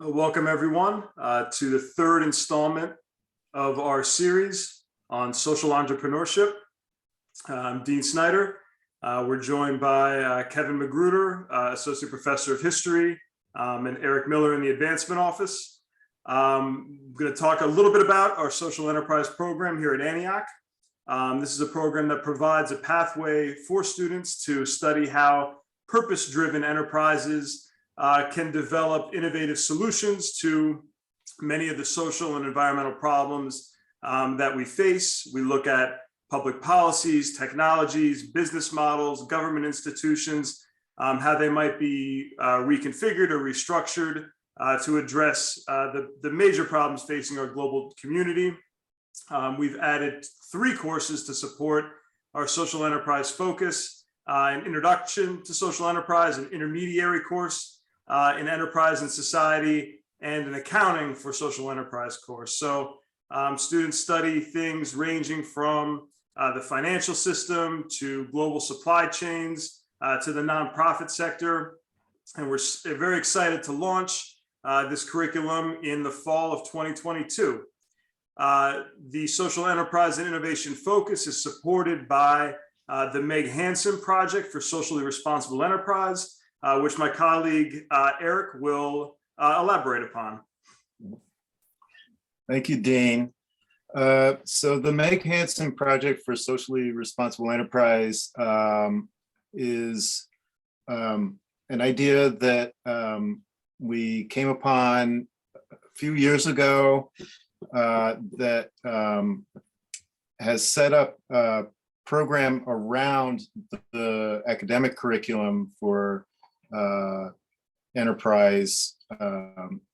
Welcome everyone to the third installment of our series on social entrepreneurship. I'm Dean Snyder. We're joined by Kevin Magruder, Associate Professor of History, and Eric Miller in the Advancement Office. I'm going to talk a little bit about our social enterprise program here at Antioch. This is a program that provides a pathway for students to study how purpose-driven enterprises can develop innovative solutions to many of the social and environmental problems that we face. We look at public policies, technologies, business models, government institutions, how they might be reconfigured or restructured to address the major problems facing our global community. We've added 3 courses to support our social enterprise focus: an introduction to social enterprise, an intermediary course in enterprise and society, and an accounting for social enterprise course. So students study things ranging from the financial system to global supply chains to the nonprofit sector. And we're very excited to launch this curriculum in the fall of 2022. The Social Enterprise and Innovation Focus is supported by the Meg Hansen Project for Socially Responsible Enterprise, which my colleague Eric will elaborate upon. Thank you, Dean. So the Meg Hansen Project for Socially Responsible Enterprise is an idea that we came upon a few years ago that has set up a program around the academic curriculum for enterprise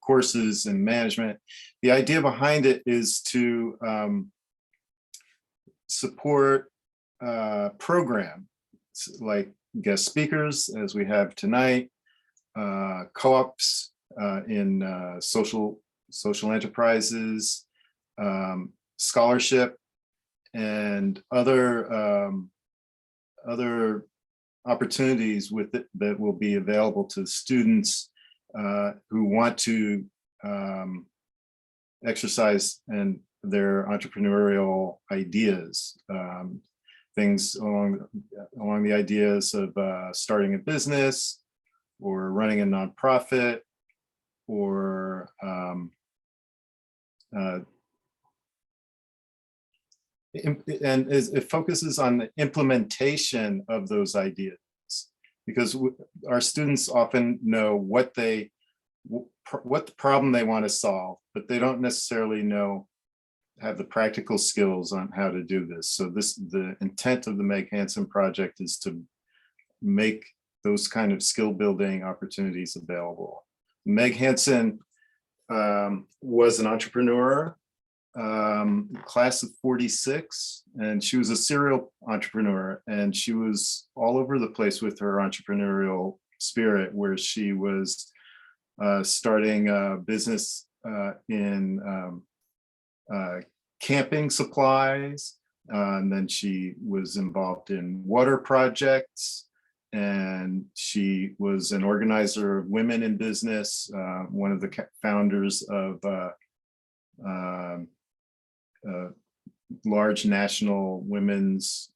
courses and management. The idea behind it is to support programs like guest speakers, as we have tonight, co-ops in social enterprises, scholarship, and other opportunities with it that will be available to students who want to exercise and their entrepreneurial ideas. Things along the ideas of starting a business or running a nonprofit, or and it focuses on the implementation of those ideas, because our students often know what the problem they want to solve, but they don't necessarily have the practical skills on how to do this. So the intent of the Meg Hansen Project is to make those kind of skill building opportunities available. Meg Hansen was an entrepreneur, class of 46, and she was a serial entrepreneur, and she was all over the place with her entrepreneurial spirit, where she was starting a business in camping supplies, and then she was involved in water projects, and she was an organizer of women in business, one of the founders of large national women's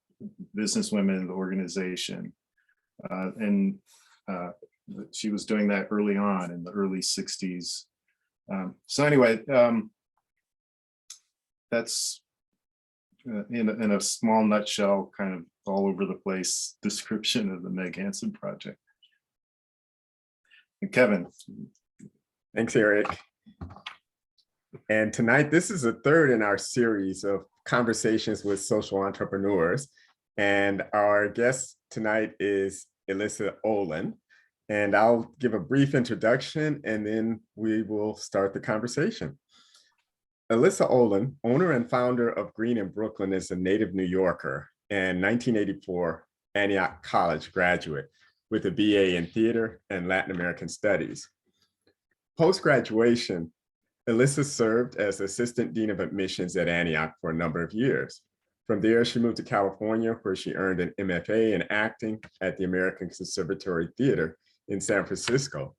businesswomen organization, and she was doing that early on in the early 60s. So anyway, that's in a small nutshell, kind of all over the place description of the Meg Hansen Project. And Kevin. Thanks, Eric. And tonight, this is the third in our series of conversations with social entrepreneurs. And our guest tonight is Elissa Olin. And I'll give a brief introduction, and then we will start the conversation. Elissa Olin, owner and founder of Green in Brooklyn, is a native New Yorker and 1984 Antioch College graduate with a BA in theater and Latin American studies. Post-graduation, Elissa served as Assistant Dean of Admissions at Antioch for a number of years. From there, she moved to California, where she earned an MFA in acting at the American Conservatory Theater in San Francisco.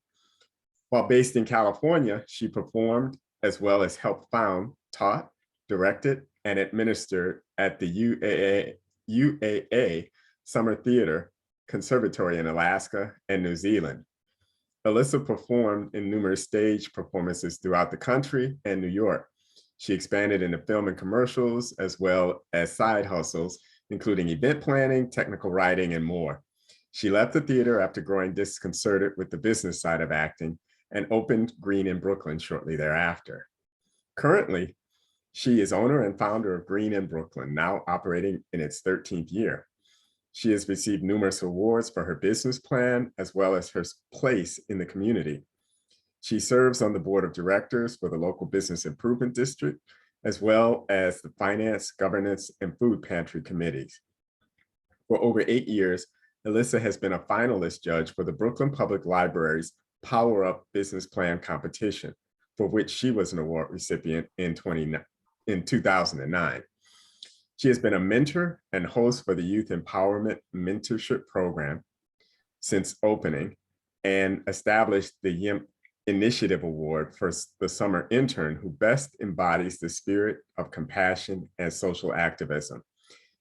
While based in California, she performed as well as helped found, taught, directed, and administered at the UAA Summer Theater Conservatory in Alaska and New Zealand. Elissa performed in numerous stage performances throughout the country and New York. She expanded into film and commercials, as well as side hustles, including event planning, technical writing, and more. She left the theater after growing disconcerted with the business side of acting and opened Green in Brooklyn shortly thereafter. Currently, she is owner and founder of Green in Brooklyn, now operating in its 13th year. She has received numerous awards for her business plan, as well as her place in the community. She serves on the board of directors for the local business improvement district, as well as the finance, governance, and food pantry committees. For over 8 years, Elissa has been a finalist judge for the Brooklyn Public Library's Power Up Business Plan competition, for which she was an award recipient in 2009. She has been a mentor and host for the Youth Empowerment Mentorship Program since opening, and established the YIMP Initiative Award for the summer intern who best embodies the spirit of compassion and social activism.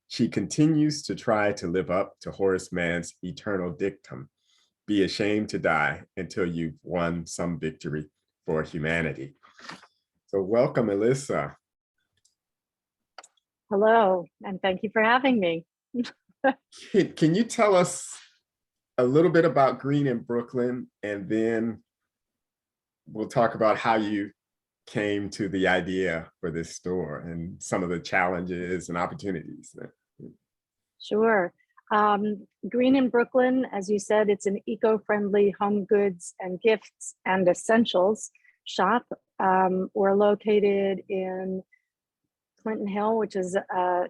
She continues to try to live up to Horace Mann's eternal dictum, be ashamed to die until you've won some victory for humanity. So welcome, Elissa. Hello, and thank you for having me. Can you tell us a little bit about Green in Brooklyn, and then we'll talk about how you came to the idea for this store and some of the challenges and opportunities? Sure. Green in Brooklyn, as you said, it's an eco-friendly home goods and gifts and essentials shop. We're located in Clinton Hill, which is a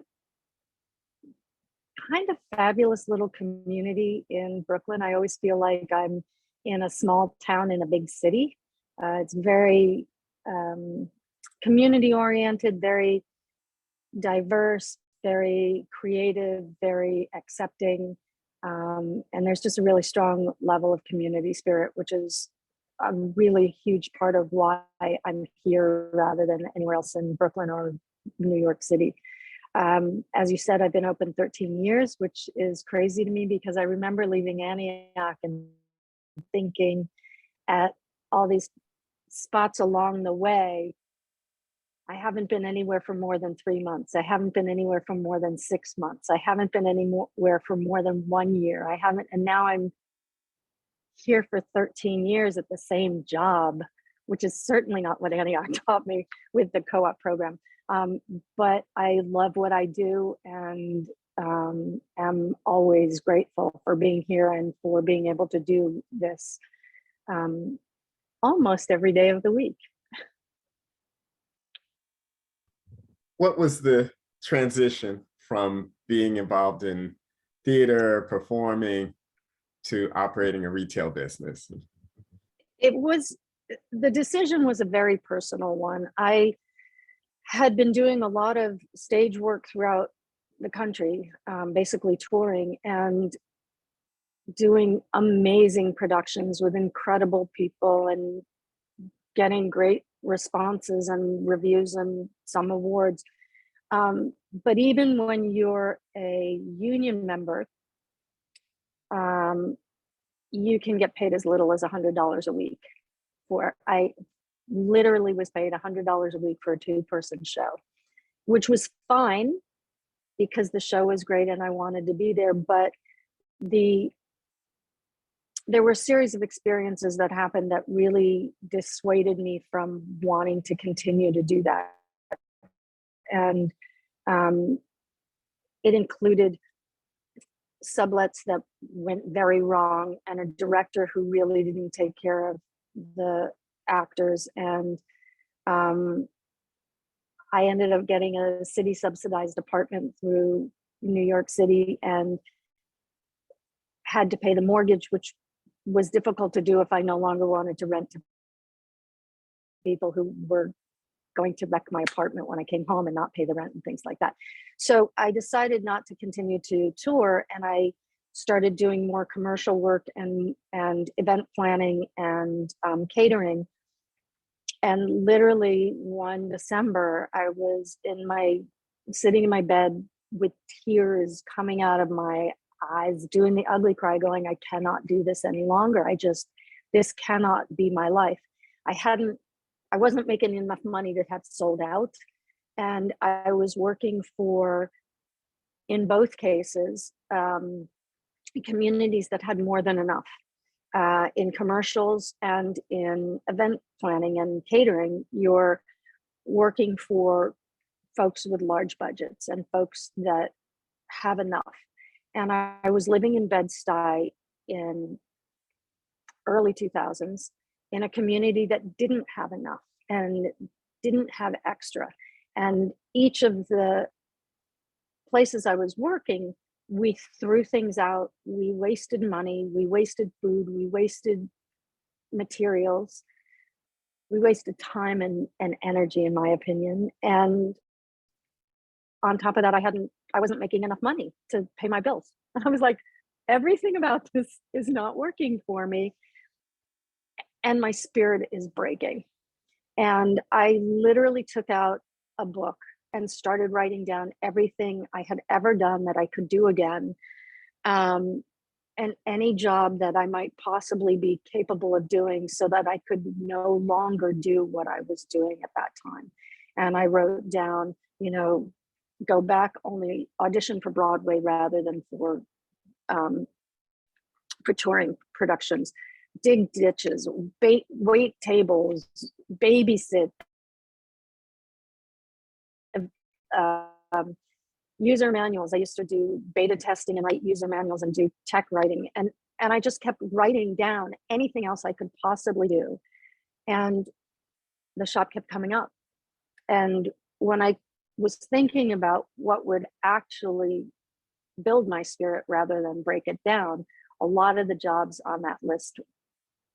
kind of fabulous little community in Brooklyn. I always feel like I'm in a small town in a big city. It's very community oriented, very diverse, very creative, very accepting. And there's just a really strong level of community spirit, which is a really huge part of why I'm here rather than anywhere else in Brooklyn or New York City. As you said, I've been open 13 years, which is crazy to me because I remember leaving Antioch and thinking at all these spots along the way, I haven't been anywhere for more than 3 months. I haven't been anywhere for more than 6 months. I haven't been anywhere for more than 1 year. I haven't, and now I'm here for 13 years at the same job, which is certainly not what Antioch taught me with the co-op program. But I love what I do, and am always grateful for being here and for being able to do this almost every day of the week. What was the transition from being involved in theater, performing, to operating a retail business? The decision was a very personal one. I had been doing a lot of stage work throughout the country, basically touring and doing amazing productions with incredible people and getting great responses and reviews and some awards. But even when you're a union member, you can get paid as little as $100 a week. I literally was paid $100 a week for a 2-person show, which was fine because the show was great and I wanted to be there. But there were a series of experiences that happened that really dissuaded me from wanting to continue to do that. And it included sublets that went very wrong and a director who really didn't take care of the actors. And I ended up getting a city subsidized apartment through New York City and had to pay the mortgage, which was difficult to do if I no longer wanted to rent to people who were going to wreck my apartment when I came home and not pay the rent and things like that. So I decided not to continue to tour, and I started doing more commercial work and event planning and catering. And literally one December, I was sitting in my bed with tears coming out of my eyes, doing the ugly cry, going, I cannot do this any longer. This cannot be my life. I wasn't making enough money to have sold out. And I was working for, in both cases, communities that had more than enough. In commercials and in event planning and catering, you're working for folks with large budgets and folks that have enough. And I was living in Bed-Stuy in early 2000s in a community that didn't have enough and didn't have extra. And each of the places I was working, we threw things out, we wasted money, we wasted food, we wasted materials, we wasted time and energy, in my opinion. And on top of that, I wasn't making enough money to pay my bills. And I was like, everything about this is not working for me. And my spirit is breaking. And I literally took out a book and started writing down everything I had ever done that I could do again. And any job that I might possibly be capable of doing so that I could no longer do what I was doing at that time. And I wrote down, go back, only audition for Broadway rather than for touring productions, dig ditches, wait tables, babysit, user manuals. I used to do beta testing and write user manuals and do tech writing. And I just kept writing down anything else I could possibly do. And the shop kept coming up. And when I was thinking about what would actually build my spirit rather than break it down, a lot of the jobs on that list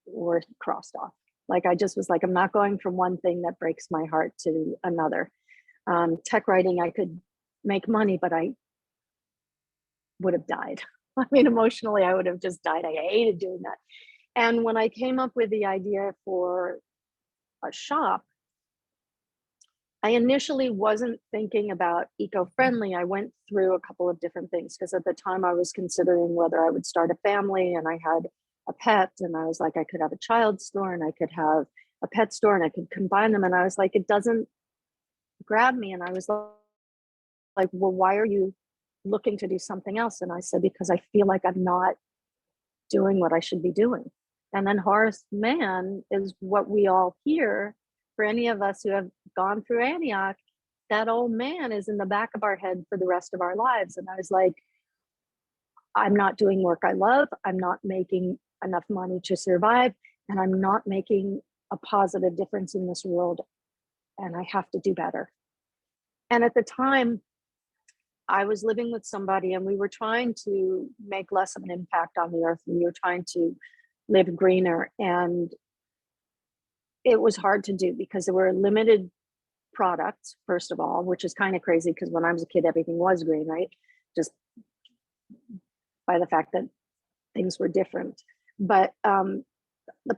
were crossed off. Like I just was like, I'm not going from one thing that breaks my heart to another. Tech writing, I could make money, but I would have died. I mean, emotionally, I would have just died. I hated doing that. And when I came up with the idea for a shop, I initially wasn't thinking about eco-friendly. I went through a couple of different things because at the time I was considering whether I would start a family, and I had a pet, and I was like, I could have a child store and I could have a pet store and I could combine them. And I was like, it doesn't grab me. And I was like, well, why are you looking to do something else? And I said, because I feel like I'm not doing what I should be doing. And then Horace Mann is what we all hear. For any of us who have gone through Antioch, that old man is in the back of our head for the rest of our lives. And I was like, I'm not doing work I love. I'm not making enough money to survive. And I'm not making a positive difference in this world. And I have to do better. And at the time, I was living with somebody and we were trying to make less of an impact on the earth. And we were trying to live greener. And it was hard to do because there were limited products, first of all, which is kind of crazy because when I was a kid, everything was green, right? Just by the fact that things were different. But the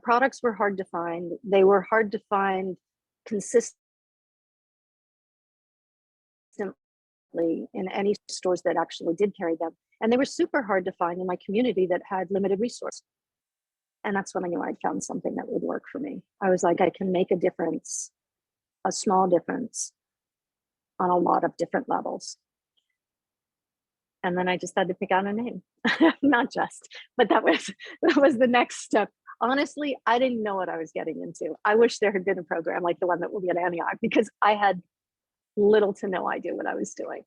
products were hard to find. They were hard to find consistently in any stores that actually did carry them. And they were super hard to find in my community that had limited resources. And that's when I knew I'd found something that would work for me. I was like, I can make a difference, a small difference on a lot of different levels. And then I just had to pick out a name. Not just, but that was the next step. Honestly, I didn't know what I was getting into. I wish there had been a program like the one that will be at Antioch because I had little to no idea what I was doing.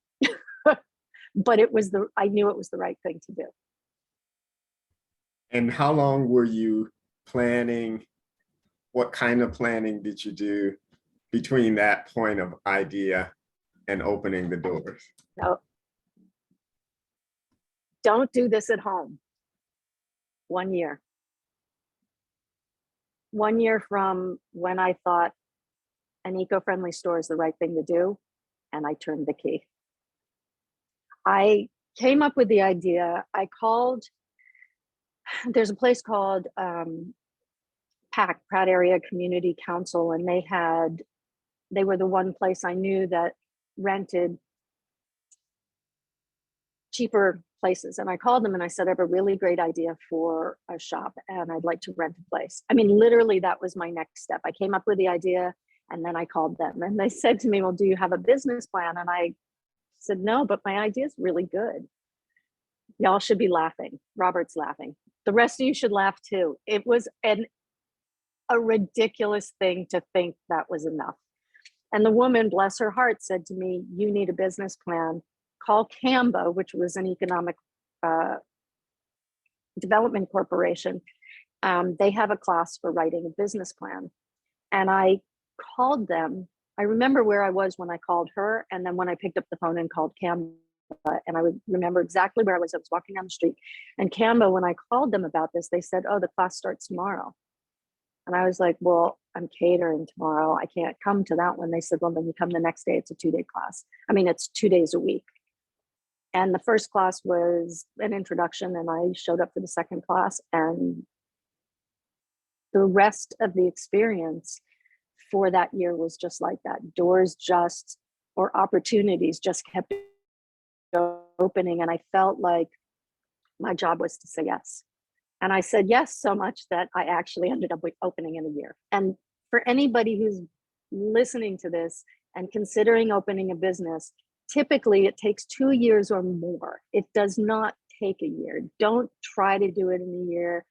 But I knew it was the right thing to do. And how long were you planning? What kind of planning did you do between that point of idea and opening the doors? No. Don't do this at home. 1 year. 1 year from when I thought an eco-friendly store is the right thing to do, and I turned the key. I came up with the idea. I called, there's a place called PAC, Pratt Area Community Council, and they were the one place I knew that rented cheaper places. And I called them and I said, I have a really great idea for a shop and I'd like to rent a place. I mean, literally that was my next step. I came up with the idea and then I called them and they said to me, well, do you have a business plan? And I said, no, but my idea is really good. Y'all should be laughing. Robert's laughing. The rest of you should laugh too. It was a ridiculous thing to think that was enough. And the woman, bless her heart, said to me, you need a business plan. Call CAMBA, which was an economic development corporation. They have a class for writing a business plan. And I called them. I remember where I was when I called her. And then when I picked up the phone and called CAMBA, and I would remember exactly where I was. I was walking down the street. And CAMBA, when I called them about this, they said, oh, the class starts tomorrow. And I was like, well, I'm catering tomorrow. I can't come to that one. They said, well, then you come the next day. It's a 2-day class. I mean, it's 2 days a week. And the first class was an introduction and I showed up for the second class, and the rest of the experience for that year was just like that. Doors just, or opportunities just kept opening. And I felt like my job was to say yes. And I said yes so much that I actually ended up opening in a year. And for anybody who's listening to this and considering opening a business, typically it takes 2 years or more. It does not take a year. Don't try to do it in a year.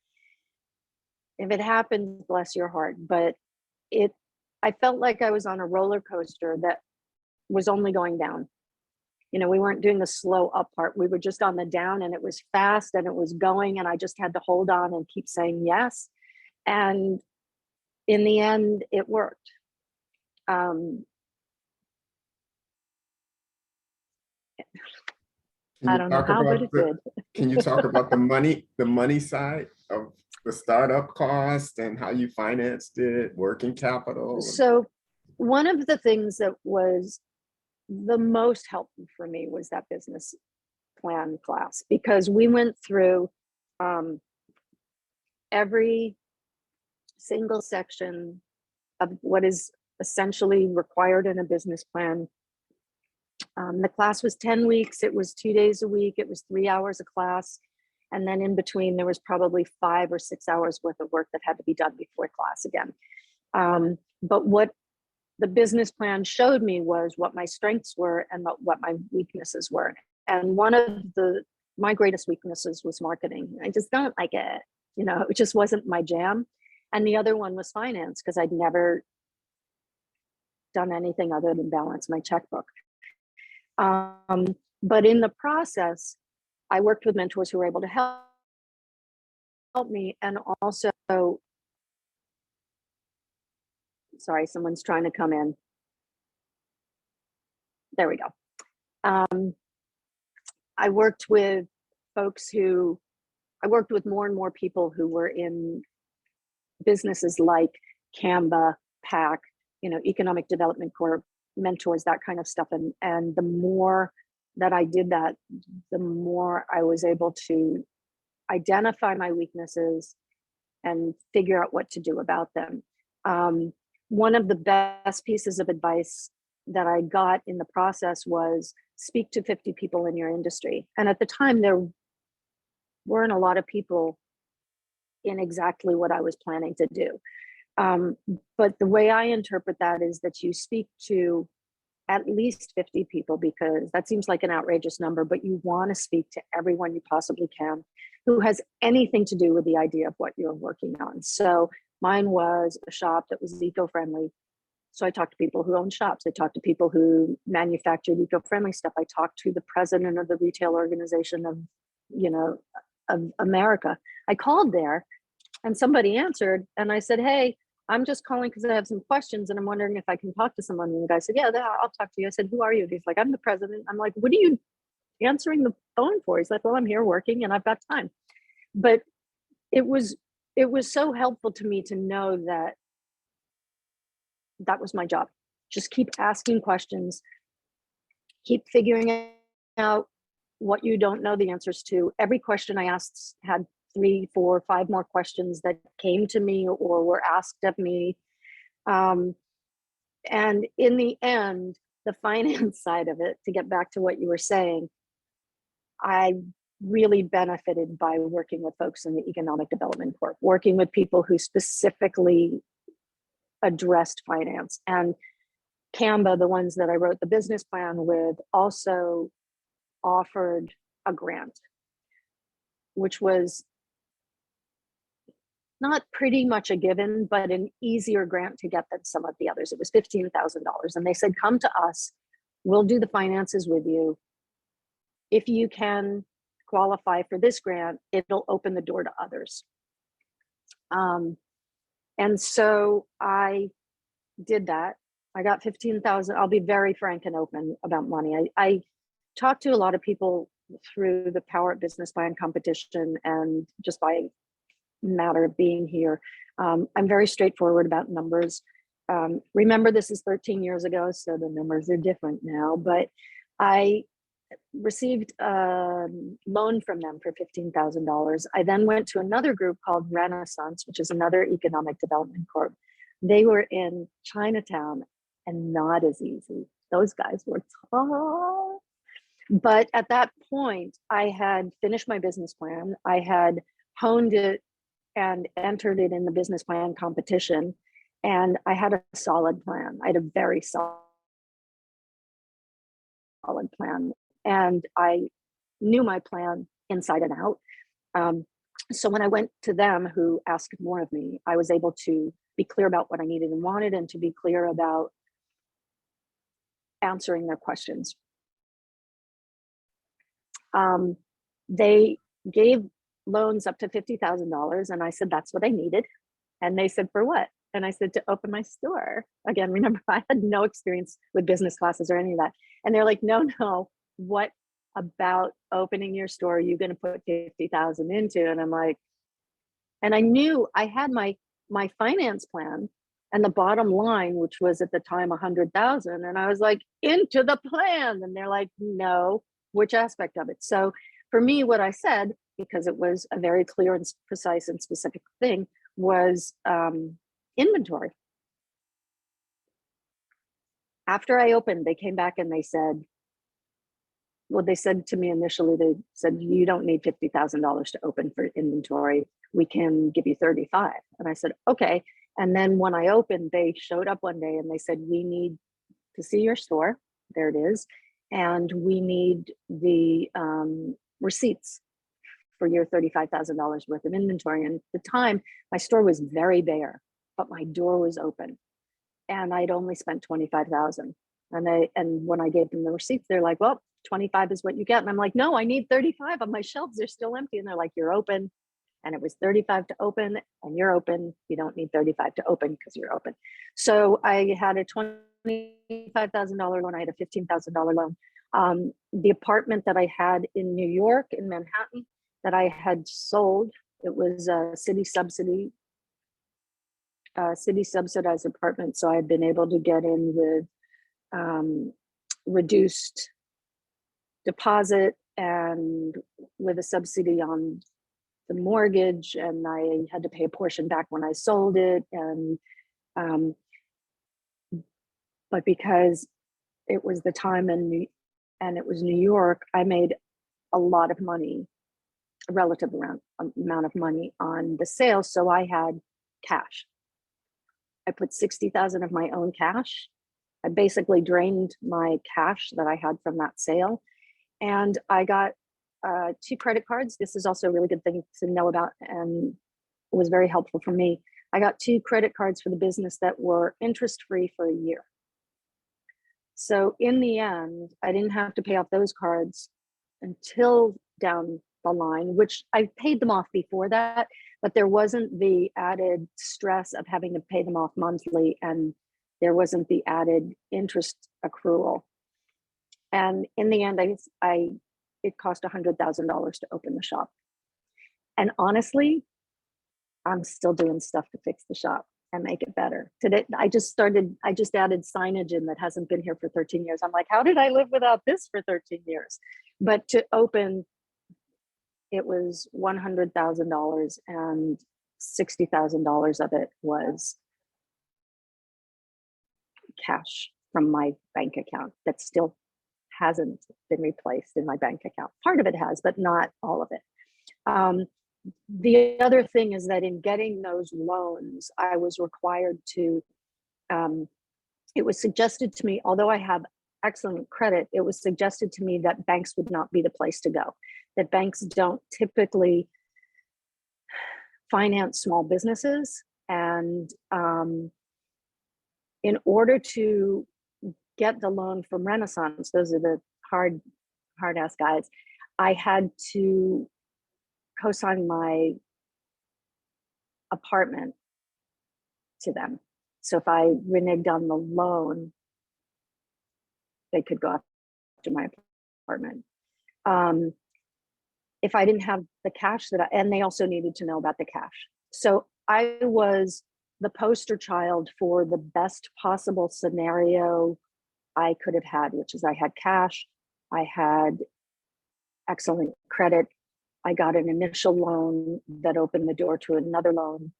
If it happens, bless your heart. But I felt like I was on a roller coaster that was only going down. You know, we weren't doing the slow up part. We were just on the down, and it was fast and it was going, and I just had to hold on and keep saying yes. And in the end, it worked. I don't know how, but it did. Can you talk about the money side of the startup cost and how you financed it, working capital? So one of the things that was the most helpful for me was that business plan class, because we went through every single section of what is essentially required in a business plan. The class was 10 weeks. It was 2 days a week. It was 3 hours a class. And then in between, there was probably 5 or 6 hours worth of work that had to be done before class again. But what the business plan showed me was what my strengths were and what my weaknesses were. And one of my greatest weaknesses was marketing. I just don't like it. You know, it just wasn't my jam. And the other one was finance, because I'd never done anything other than balance my checkbook. But in the process, I worked with mentors who were able to help me. And also, sorry, someone's trying to come in. There we go. I worked with more and more people who were in businesses like CAMBA, PAC, you know, Economic Development Corp, mentors, that kind of stuff. And the more that I did that, the more I was able to identify my weaknesses and figure out what to do about them. One of the best pieces of advice that I got in the process was speak to 50 people in your industry. And at the time, there weren't a lot of people in exactly what I was planning to do. But the way I interpret that is that you speak to at least 50 people, because that seems like an outrageous number, but you want to speak to everyone you possibly can who has anything to do with the idea of what you're working on. So mine was a shop that was eco-friendly. So I talked to people who own shops. I talked to people who manufactured eco-friendly stuff. I talked to the president of the retail organization of, you know, of America. I called there and somebody answered, and I said, hey, I'm just calling because I have some questions and I'm wondering if I can talk to someone. And the guy said, yeah, I'll talk to you. I said, who are you? He's like, I'm the president. I'm like, what are you answering the phone for? He's like, well, I'm here working and I've got time. But it was so helpful to me to know that that was my job. Just keep asking questions, keep figuring out what you don't know the answers to. Every question I asked had 3, 4, 5 more questions that came to me or were asked of me. And in the end, the finance side of it, to get back to what you were saying, I really benefited by working with folks in the Economic Development Corp, working with people who specifically addressed finance. And Canva, the ones that I wrote the business plan with, also offered a grant, which was not pretty much a given, but an easier grant to get than some of the others. It was $15,000. And they said, come to us, we'll do the finances with you. If you can qualify for this grant, it'll open the door to others. And so I did that. I got 15,000. I'll be very frank and open about money. I talked to a lot of people through the Power Up Business Plan competition, and just by matter of being here, I'm very straightforward about numbers. Remember, this is 13 years ago, so the numbers are different now, but I received a loan from them for $15,000. I then went to another group called Renaissance, which is another economic development corp. They were in Chinatown, and not as easy. Those guys were tough. But at that point, I had finished my business plan. I had honed it and entered it in the business plan competition. And I had a solid plan. I had a very solid plan. And I knew my plan inside and out. So when I went to them, who asked more of me, I was able to be clear about what I needed and wanted, and to be clear about answering their questions. They gave loans up to $50,000, and I said, that's what I needed. And they said, for what? And I said, to open my store. Again, remember, I had no experience with business classes or any of that. And they're like, no, what about opening your store are you going to put 50,000 into? And I'm like, and I knew I had my finance plan and the bottom line, which was at the time 100,000. And I was like, into the plan. And they're like, no, which aspect of it? So for me, what I said, because it was a very clear and precise and specific thing, was inventory. After I opened, they came back and they said, well, they said to me initially, they said, you don't need $50,000 to open for inventory. We can give you 35. And I said, okay. And then when I opened, they showed up one day and they said, we need to see your store. There it is. And we need the receipts for your $35,000 worth of inventory. And at the time, my store was very bare, but my door was open. And I'd only spent 25,000. And when I gave them the receipts, they're like, well, 25 is what you get. And I'm like, no, I need 35 on my shelves. They're still empty. And they're like, you're open. And it was 35 to open, and you're open. You don't need 35 to open because you're open. So I had a $25,000 loan. I had a $15,000 loan. The apartment that I had in New York, in Manhattan, that I had sold, it was a city subsidized apartment. So I had been able to get in with reduced deposit and with a subsidy on the mortgage, and I had to pay a portion back when I sold it. And but because it was the time and it was New York, I made a lot of money, a relative amount of money on the sale. So I had cash. I put 60,000 of my own cash. I basically drained my cash that I had from that sale. And I got 2 credit cards. This is also a really good thing to know about, and it was very helpful for me. I got 2 credit cards for the business that were interest-free for a year. So in the end, I didn't have to pay off those cards until down the line, which I paid them off before that, but there wasn't the added stress of having to pay them off monthly, and there wasn't the added interest accrual. And in the end, it cost $100,000 to open the shop. And honestly, I'm still doing stuff to fix the shop. and make it better. Today, I just added signage in that hasn't been here for 13 years. I'm like, how did I live without this for 13 years? But to open, it was $100,000 and $60,000 of it was cash from my bank account that still hasn't been replaced in my bank account. Part of it has, but not all of it. The other thing is that in getting those loans, I was required to, it was suggested to me, although I have excellent credit, it was suggested to me that banks would not be the place to go, that banks don't typically finance small businesses. And in order to get the loan from Renaissance, those are the hard ass guys, I had to co-sign my apartment to them. So if I reneged on the loan, they could go after my apartment. If I didn't have the cash and they also needed to know about the cash. So I was the poster child for the best possible scenario I could have had, which is I had cash, I had excellent credit, I got an initial loan that opened the door to another loan.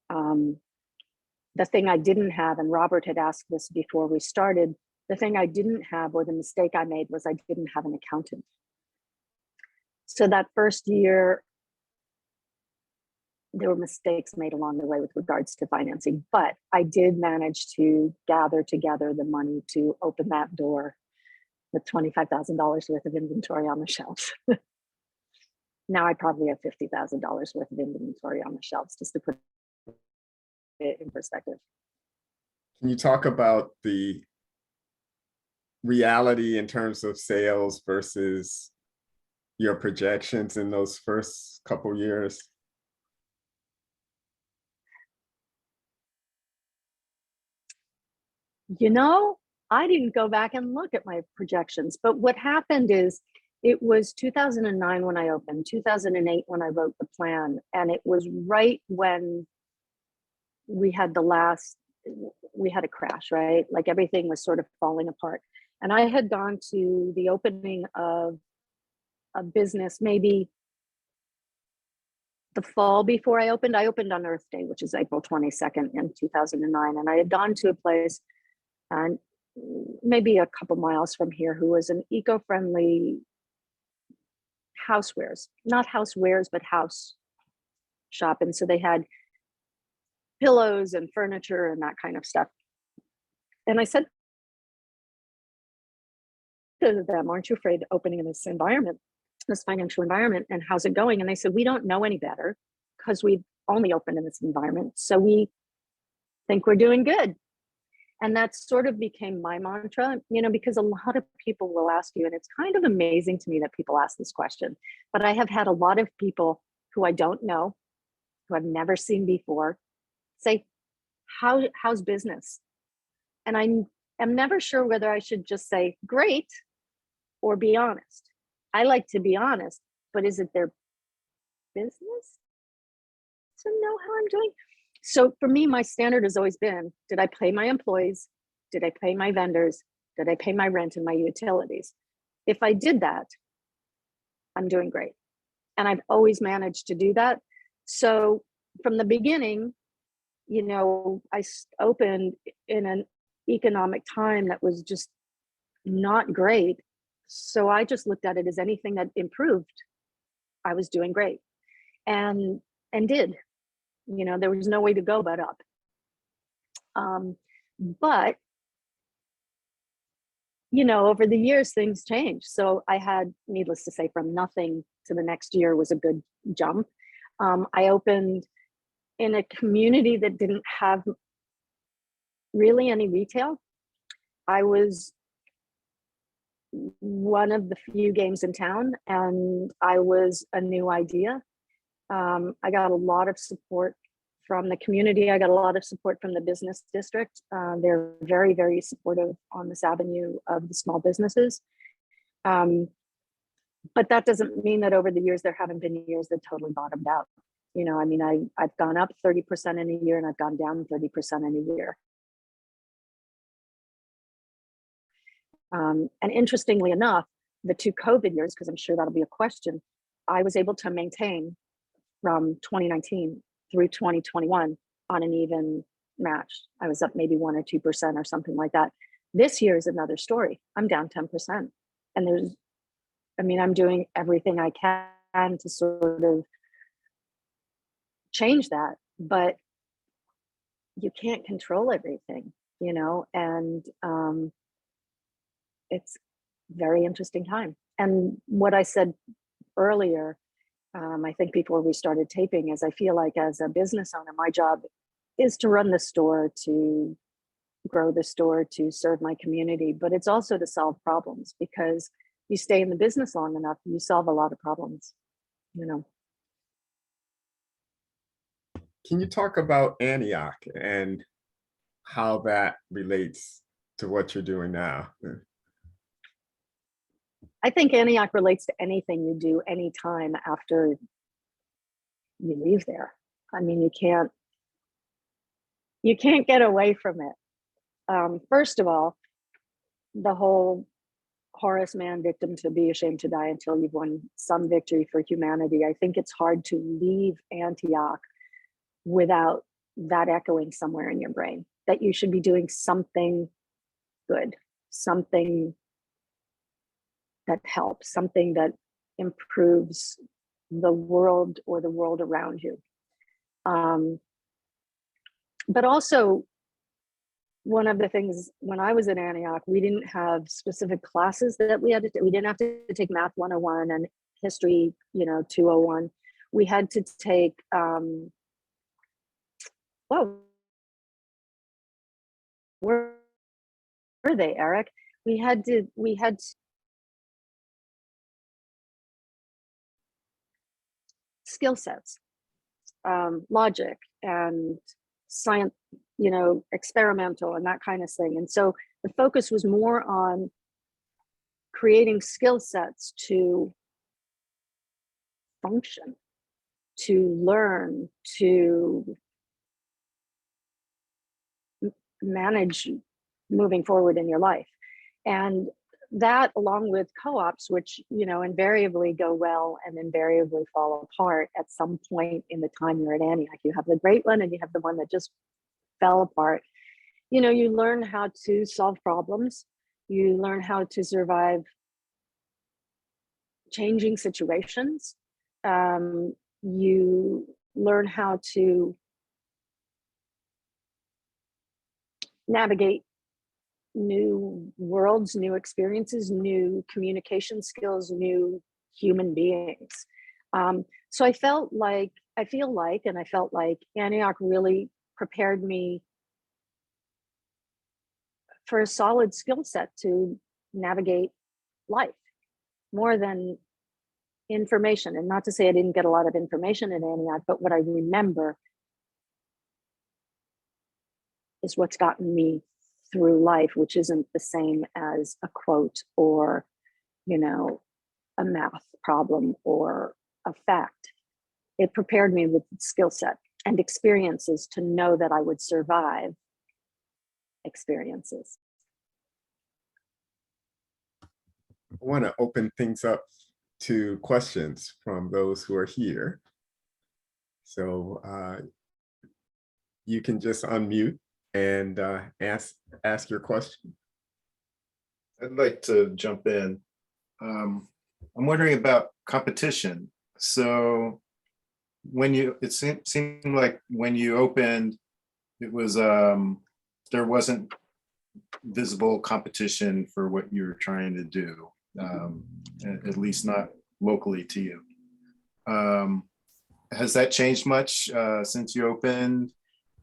The thing I didn't have, and Robert had asked this before we started, the thing I didn't have, or the mistake I made, was I didn't have an accountant. So that first year, there were mistakes made along the way with regards to financing, but I did manage to gather together the money to open that door with $25,000 worth of inventory on the shelves. Now I probably have $50,000 worth of inventory on the shelves, just to put it in perspective. Can you talk about the reality in terms of sales versus your projections in those first couple years? You know, I didn't go back and look at my projections, but what happened is it was 2009 when I opened, 2008 when I wrote the plan, and it was right when we had a crash, right? Like everything was sort of falling apart. And I had gone to the opening of a business maybe the fall before I opened. I opened on Earth Day, which is April 22nd in 2009. And I had gone to a place and maybe a couple miles from here who was an eco-friendly housewares, not housewares, but house shop. And so they had pillows and furniture and that kind of stuff. And I said to them, aren't you afraid of opening in this environment, this financial environment, and how's it going? And they said, we don't know any better because we've only opened in this environment. So we think we're doing good. And that sort of became my mantra, you know, because a lot of people will ask you, and it's kind of amazing to me that people ask this question, but I have had a lot of people who I don't know, who I've never seen before, say, how's business? And I am never sure whether I should just say great or be honest. I like to be honest, but is it their business to know how I'm doing? So for me, my standard has always been, did I pay my employees? Did I pay my vendors? Did I pay my rent and my utilities? If I did that, I'm doing great. And I've always managed to do that. So from the beginning, you know, I opened in an economic time that was just not great. So I just looked at it as anything that improved, I was doing great, and did. You know, there was no way to go but up. But, you know, over the years, things changed. So I had, needless to say, from nothing to the next year was a good jump. I opened in a community that didn't have really any retail. I was one of the few games in town, and I was a new idea. I got a lot of support from the community. I got a lot of support from the business district. They're very, very supportive on this avenue of the small businesses. But that doesn't mean that over the years, there haven't been years that totally bottomed out. You know, I mean, I've gone up 30% in a year and I've gone down 30% in a year. And interestingly enough, the 2 COVID years, because I'm sure that'll be a question, I was able to maintain from 2019 through 2021 on an even match. I was up maybe 1 or 2% or something like that. This year is another story. I'm down 10%. And I'm doing everything I can to sort of change that, but you can't control everything, you know, and it's very interesting time. And what I said earlier, I think before we started taping, is I feel like as a business owner, my job is to run the store, to grow the store, to serve my community, but it's also to solve problems, because you stay in the business long enough, you solve a lot of problems, you know. Can you talk about Antioch and how that relates to what you're doing now? I think Antioch relates to anything you do anytime after you leave there. I mean, you can't get away from it. First of all, the whole Horace Mann victim to be ashamed to die until you've won some victory for humanity. I think it's hard to leave Antioch without that echoing somewhere in your brain, that you should be doing something good, something that helps, something that improves the world or the world around you. But also, one of the things when I was at Antioch, we didn't have specific classes that we had to, we didn't have to take Math 101 and History, 201. We had to take, where were they, Eric? We had skill sets, logic and science, experimental and that kind of thing. And so the focus was more on creating skill sets to function, to learn, to manage moving forward in your life. And that, along with co-ops, which invariably go well and invariably fall apart at some point in the time you're at Antioch. You have the great one and you have the one that just fell apart. You learn how to solve problems. You learn how to survive changing situations. You learn how to navigate new worlds, new experiences, new communication skills, new human beings. So I felt like Antioch really prepared me for a solid skill set to navigate life more than information. And not to say I didn't get a lot of information in Antioch, but what I remember is what's gotten me through life, which isn't the same as a quote or, a math problem or a fact. It prepared me with skill set and experiences to know that I would survive experiences. I want to open things up to questions from those who are here. So you can just unmute and ask your question. I'd like to jump in. I'm wondering about competition. So it seemed like when you opened, it was there wasn't visible competition for what you were trying to do, at least not locally to you. Has that changed much since you opened,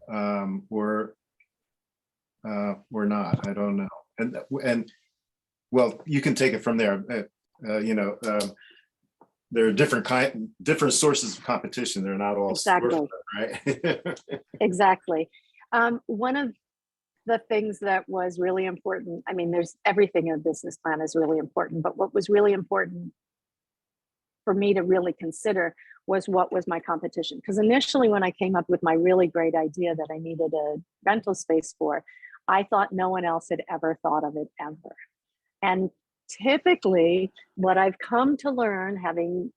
or not? I don't know. And well, you can take it from there. There are different sources of competition. They're not all exactly right. Exactly. One of the things that was really important, there's everything in a business plan is really important, but what was really important for me to really consider was what was my competition. Because initially when I came up with my really great idea that I needed a rental space for, I thought no one else had ever thought of it ever. And typically what I've come to learn, having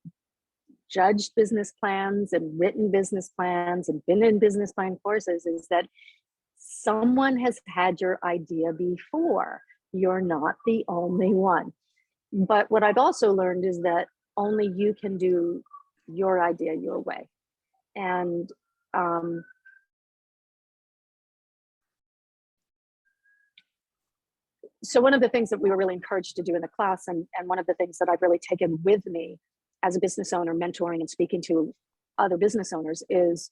judged business plans and written business plans and been in business plan courses, is that someone has had your idea before. You're not the only one. But what I've also learned is that only you can do your idea your way. And so one of the things that we were really encouraged to do in the class, and one of the things that I've really taken with me as a business owner, mentoring and speaking to other business owners, is,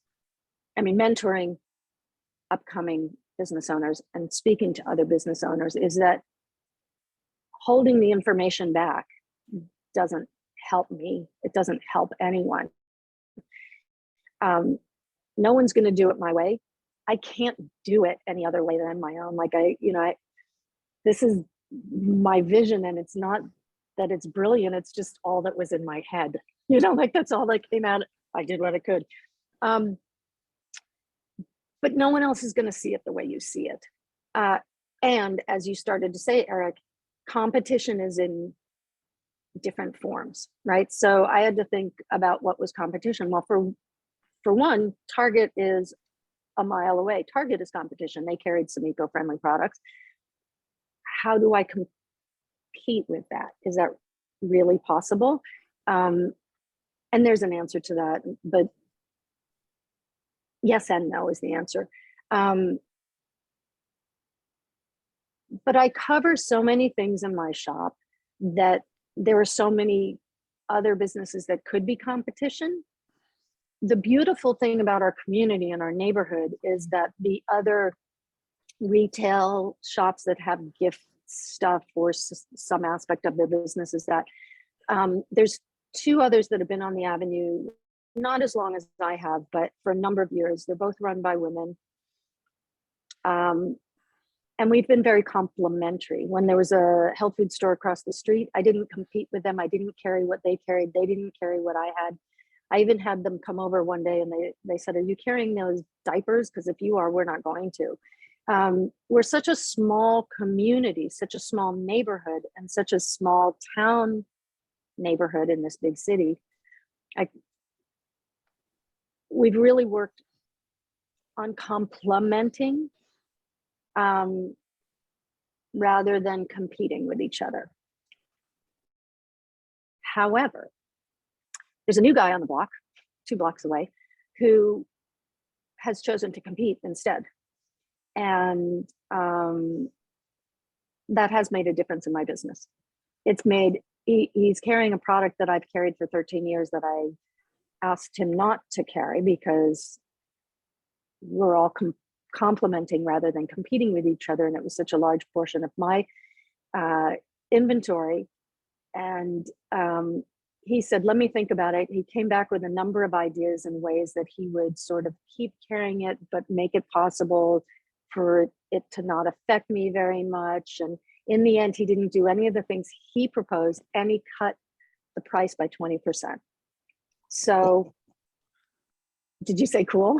I mean, mentoring upcoming business owners and speaking to other business owners, is that holding the information back doesn't help me. It doesn't help anyone. No one's going to do it my way. I can't do it any other way than my own. Like this is my vision, and it's not that it's brilliant. It's just all that was in my head. Like that's all that came out. I did what I could. But no one else is going to see it the way you see it. And as you started to say, Eric, competition is in different forms, right? So I had to think about what was competition. Well, for one, Target is a mile away. Target is competition. They carried some eco-friendly products. How do I compete with that? Is that really possible? And there's an answer to that, but yes and no is the answer. But I cover so many things in my shop that there are so many other businesses that could be competition. The beautiful thing about our community and our neighborhood is that the other retail shops that have gift stuff or some aspect of their business is that there's two others that have been on the avenue, not as long as I have, but for a number of years. They're both run by women. And we've been very complimentary. When there was a health food store across the street, I didn't compete with them. I didn't carry what they carried. They didn't carry what I had. I even had them come over one day and they said, "Are you carrying those diapers? Because if you are, we're not going to." We're such a small community, such a small neighborhood, and such a small town neighborhood in this big city. We've really worked on complementing rather than competing with each other. However, there's a new guy on the block, 2 blocks away, who has chosen to compete instead. And that has made a difference in my business. He's carrying a product that I've carried for 13 years that I asked him not to carry, because we're all complementing rather than competing with each other. And it was such a large portion of my inventory. And he said, "Let me think about it." He came back with a number of ideas and ways that he would sort of keep carrying it, but make it possible for it to not affect me very much. And in the end, he didn't do any of the things he proposed, and he cut the price by 20%. So did you say cool?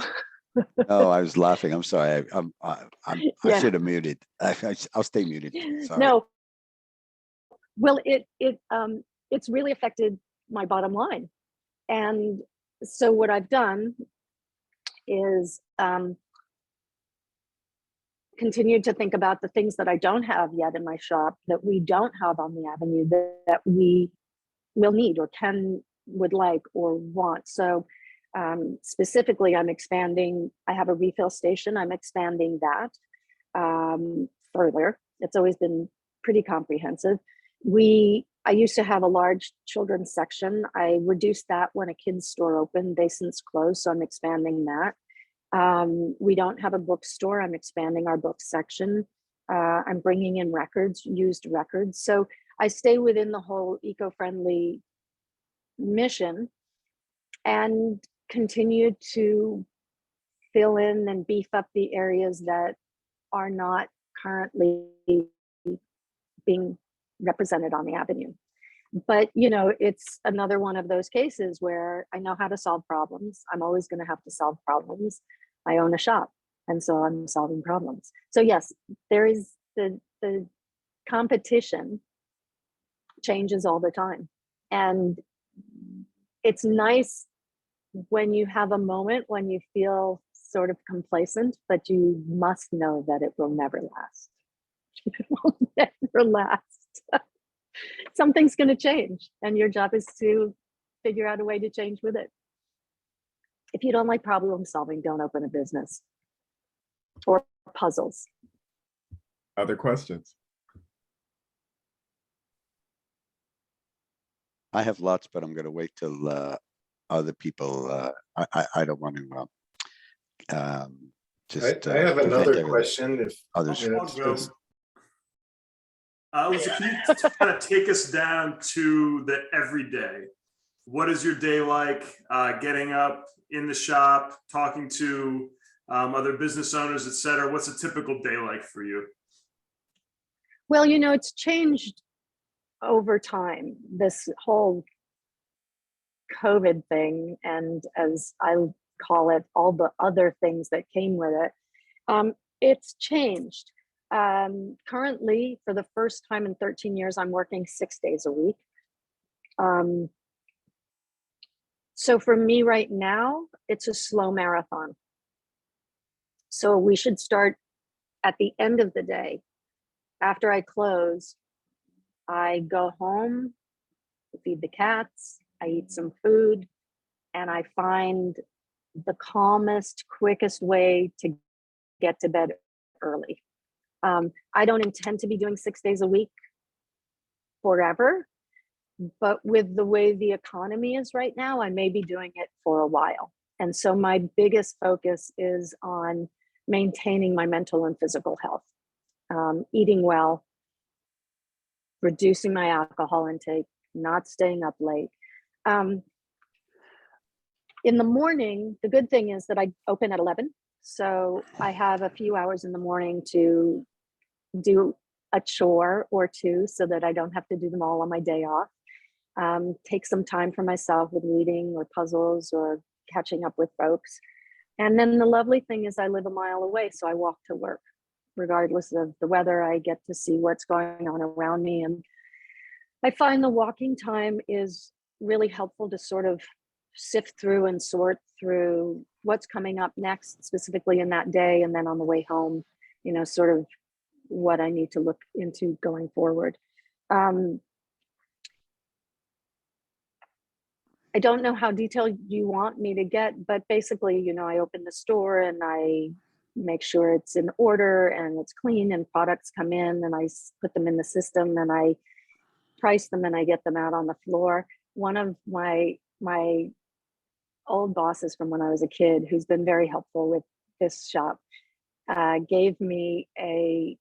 No, I was laughing. I'm sorry. I Yeah. should have muted. I'll stay muted. Sorry. No. Well, it's really affected my bottom line. And so what I've done is continued to think about the things that I don't have yet in my shop, that we don't have on the avenue, that we will need or would like or want. So specifically, I'm expanding. I have a refill station. I'm expanding that further. It's always been pretty comprehensive. I used to have a large children's section. I reduced that when a kids store opened. They since closed, so I'm expanding that. We don't have a bookstore. I'm expanding our book section. I'm bringing in records, used records. So I stay within the whole eco-friendly mission and continue to fill in and beef up the areas that are not currently being represented on the avenue. But, you know, it's another one of those cases where I know how to solve problems. I'm always going to have to solve problems. I own a shop, and so I'm solving problems. So yes, there is the competition changes all the time. And it's nice when you have a moment when you feel sort of complacent, but you must know that it will never last. It will never last. Something's going to change, and your job is to figure out a way to change with it. If you don't like problem solving, don't open a business or puzzles. Other questions? I have lots, but I'm going to wait till other people. I don't want to just. I have prevent another everything. question if Others. I'll go. Elissa, can you kind of take us down to the everyday? What is your day like? Getting up in the shop, talking to other business owners, et cetera. What's a typical day like for you? Well, you know, it's changed over time, this whole COVID thing, and as I call it, all the other things that came with it. It's changed. Currently, for the first time in 13 years, I'm working 6 days a week. So for me right now, it's a slow marathon. So we should start at the end of the day. After I close, I go home, feed the cats, I eat some food, and I find the calmest, quickest way to get to bed early. I don't intend to be doing 6 days a week forever, but with the way the economy is right now, I may be doing it for a while. And so my biggest focus is on maintaining my mental and physical health, eating well, reducing my alcohol intake, not staying up late. In the morning, the good thing is that I open at 11. So I have a few hours in the morning to do a chore or two so that I don't have to do them all on my day off. Take some time for myself with reading or puzzles or catching up with folks. And then the lovely thing is I live a mile away, so I walk to work. Regardless of the weather, I get to see what's going on around me. And I find the walking time is really helpful to sort of sift through and sort through what's coming up next, specifically in that day. And then on the way home, you know, sort of what I need to look into going forward. I don't know how detailed you want me to get, but basically, you know, I open the store and I make sure it's in order and it's clean and products come in and I put them in the system and I price them and I get them out on the floor. One of my old bosses from when I was a kid, who's been very helpful with this shop, gave me a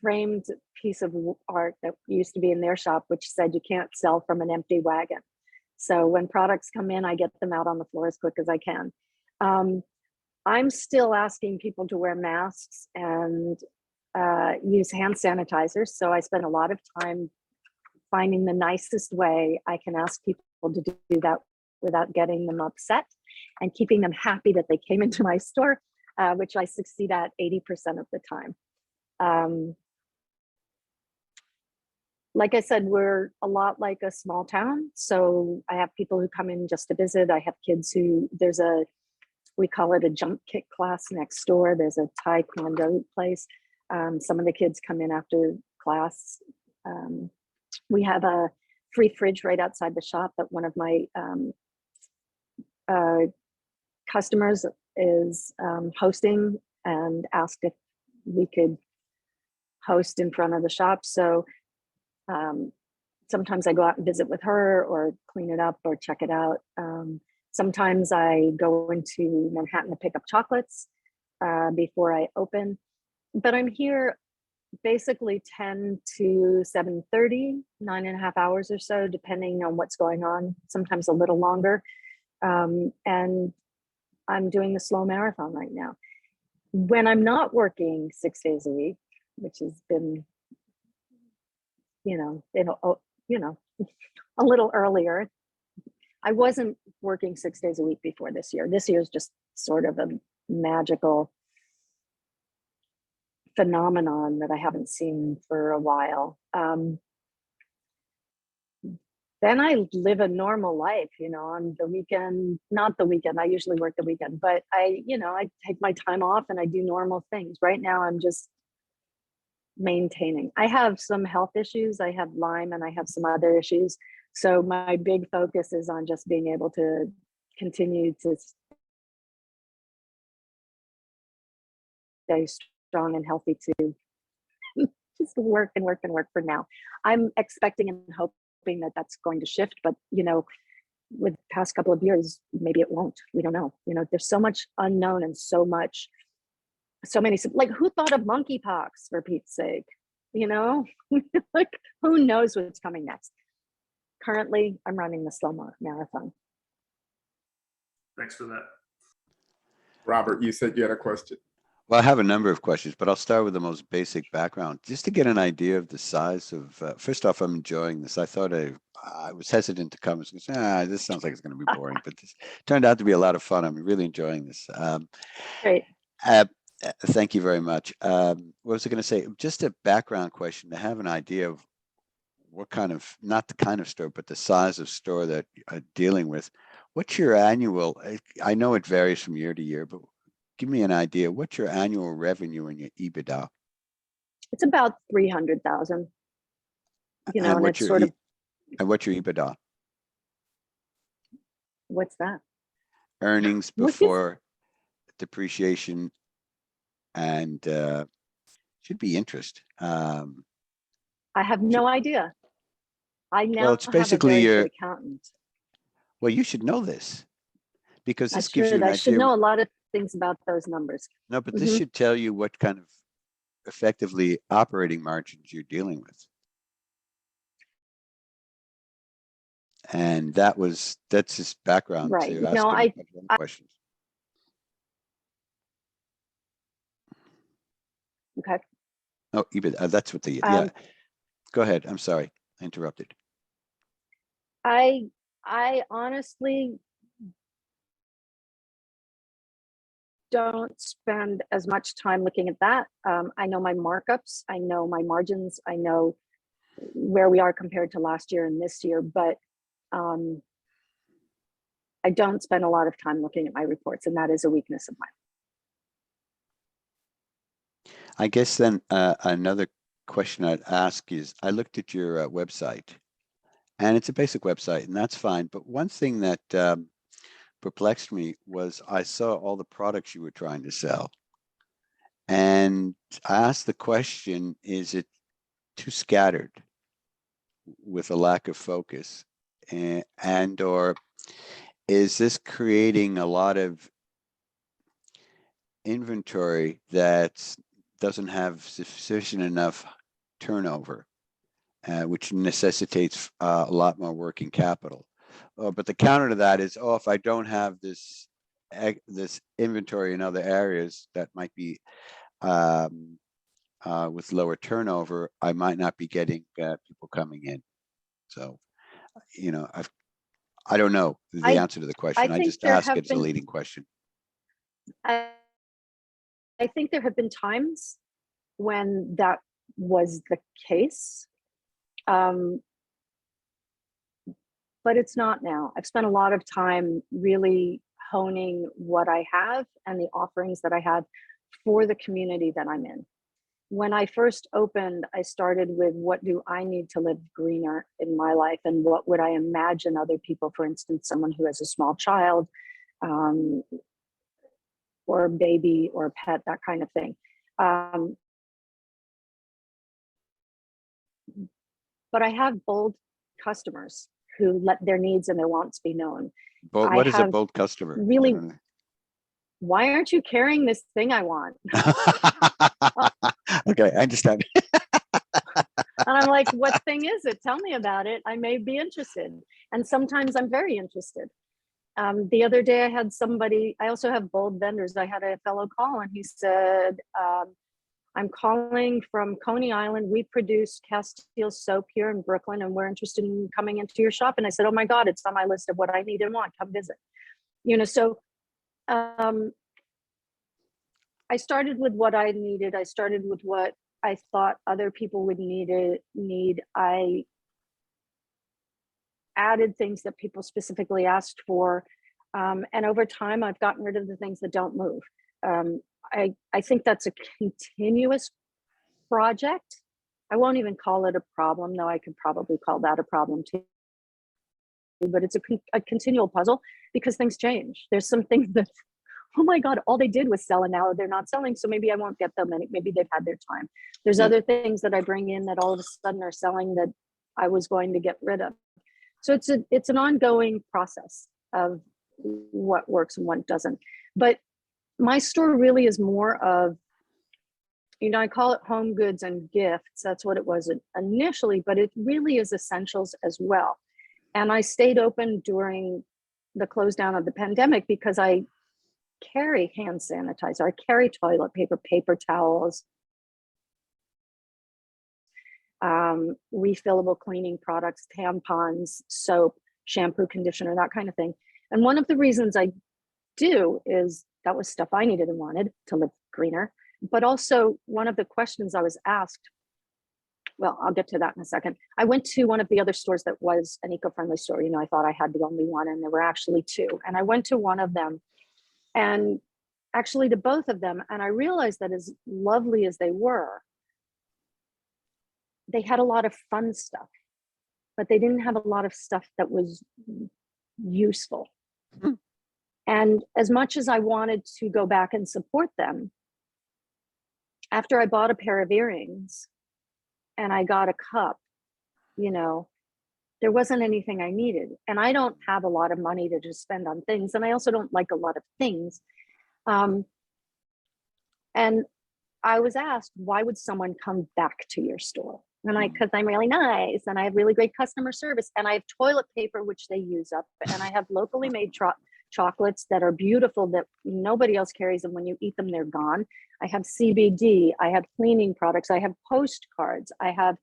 framed piece of art that used to be in their shop, which said you can't sell from an empty wagon. So when products come in, I get them out on the floor as quick as I can. I'm still asking people to wear masks and use hand sanitizers. So I spend a lot of time finding the nicest way I can ask people to do that without getting them upset and keeping them happy that they came into my store, which I succeed at 80% of the time. Like I said, we're a lot like a small town. So I have people who come in just to visit. I have kids who, we call it a jump kick class next door. There's a Taekwondo place. Some of the kids come in after class. We have a free fridge right outside the shop that one of my customers is hosting and asked if we could host in front of the shop. So sometimes I go out and visit with her or clean it up or check it out. Sometimes I go into Manhattan to pick up chocolates before I open, but I'm here basically 10 to 7:30, 9.5 hours or so, depending on what's going on, sometimes a little longer. And I'm doing the slow marathon right now. When I'm not working 6 days a week, which has been, you know, you know, a little earlier. I wasn't working 6 days a week before this year. This year is just sort of a magical phenomenon that I haven't seen for a while. Then I live a normal life, you know, on the weekend, not the weekend. I usually work the weekend, but I take my time off and I do normal things. Right now, I'm just maintaining. I have some health issues. I have Lyme and I have some other issues. So my big focus is on just being able to continue to stay strong and healthy to just work and work and work for now. I'm expecting and hoping that that's going to shift, but you know, with the past couple of years, maybe it won't. We don't know. You know, there's so much unknown and so many, like who thought of monkeypox for Pete's sake? You know, like who knows what's coming next? Currently, I'm running the slow marathon. Thanks for that. Robert, you said you had a question. Well, I have a number of questions, but I'll start with the most basic background, just to get an idea of the size of, first off, I'm enjoying this. I thought I was hesitant to come. This sounds like it's going to be boring, but this turned out to be a lot of fun. I'm really enjoying this. Great. Thank you very much. What was I going to say? Just a background question to have an idea of what kind of, not the kind of store, but the size of store that you're dealing with. What's your annual, I know it varies from year to year, but give me an idea. What's your annual revenue and your EBITDA? It's about 300,000. You know, and and what's it's your sort of, what's your EBITDA? what's that? Earnings What is- before depreciation and should be interest. I have no idea. I now Well, it's have a basically very your, good accountant. well, you should know this because I this gives you should. an I should idea. know a lot of things about those numbers. No, but this Mhm. should tell you what kind of effectively operating margins you're dealing with. And that's his background Right. to No, ask him a bunch of other questions. Okay. Oh, EBITDA, that's what the, yeah. Um, Go ahead. I'm sorry. I interrupted. I honestly don't spend as much time looking at that. I know my markups, I know my margins, I know where we are compared to last year and this year, but I don't spend a lot of time looking at my reports, and that is a weakness of mine. I guess then another question I'd ask is, I looked at your website, and it's a basic website, and that's fine. But one thing that perplexed me was I saw all the products you were trying to sell. And I asked the question, is it too scattered with a lack of focus? And or is this creating a lot of inventory that doesn't have sufficient enough turnover, which necessitates a lot more working capital? But the counter to that is, oh, if I don't have this inventory in other areas that might be with lower turnover, I might not be getting people coming in. So, you know, I don't know the answer to the question. I think just there ask have it as a been- leading question. I think there have been times when that was the case. But it's not now. I've spent a lot of time really honing what I have and the offerings that I have for the community that I'm in. When I first opened, I started with what do I need to live greener in my life, and what would I imagine other people, for instance, someone who has a small child, or a baby or a pet, that kind of thing. But I have bold customers who let their needs and their wants be known. But what is a bold customer? Really, why aren't you carrying this thing I want? Okay, I understand. And I'm like, what thing is it? Tell me about it. I may be interested. And sometimes I'm very interested. The other day I had somebody, I also have bold vendors. I had a fellow call and he said, I'm calling from Coney Island. We produce Castile soap here in Brooklyn, and we're interested in coming into your shop. And I said, oh my God, it's on my list of what I need and want. Come visit. So I started with what I needed. I started with what I thought other people would need. I added things that people specifically asked for. And over time, I've gotten rid of the things that don't move. I think that's a continuous project. I won't even call it a problem, though I could probably call that a problem too. But it's a continual puzzle because things change. There's some things that, oh my God, all they did was sell and now they're not selling. So maybe I won't get them, and maybe they've had their time. There's other things that I bring in that all of a sudden are selling that I was going to get rid of. So it's an ongoing process of what works and what doesn't. But my store really is more of, I call it home goods and gifts. That's what it was initially, but it really is essentials as well. And I stayed open during the close down of the pandemic because I carry hand sanitizer, I carry toilet paper, paper towels, refillable cleaning products, tampons, soap, shampoo, conditioner, that kind of thing. And one of the reasons I do is that was stuff I needed and wanted to live greener. But also one of the questions I was asked, well, I'll get to that in a second. I went to one of the other stores that was an eco-friendly store. I thought I had the only one, and there were actually two. And I went to one of them, and actually to both of them, and I realized that as lovely as they were, they had a lot of fun stuff, but they didn't have a lot of stuff that was useful. And as much as I wanted to go back and support them, after I bought a pair of earrings and I got a cup, there wasn't anything I needed. And I don't have a lot of money to just spend on things. And I also don't like a lot of things. And I was asked, why would someone come back to your store? And because I'm really nice and I have really great customer service, and I have toilet paper, which they use up, and I have locally made chocolates that are beautiful that nobody else carries, and when you eat them, they're gone. I have CBD, I have cleaning products, I have postcards, I have,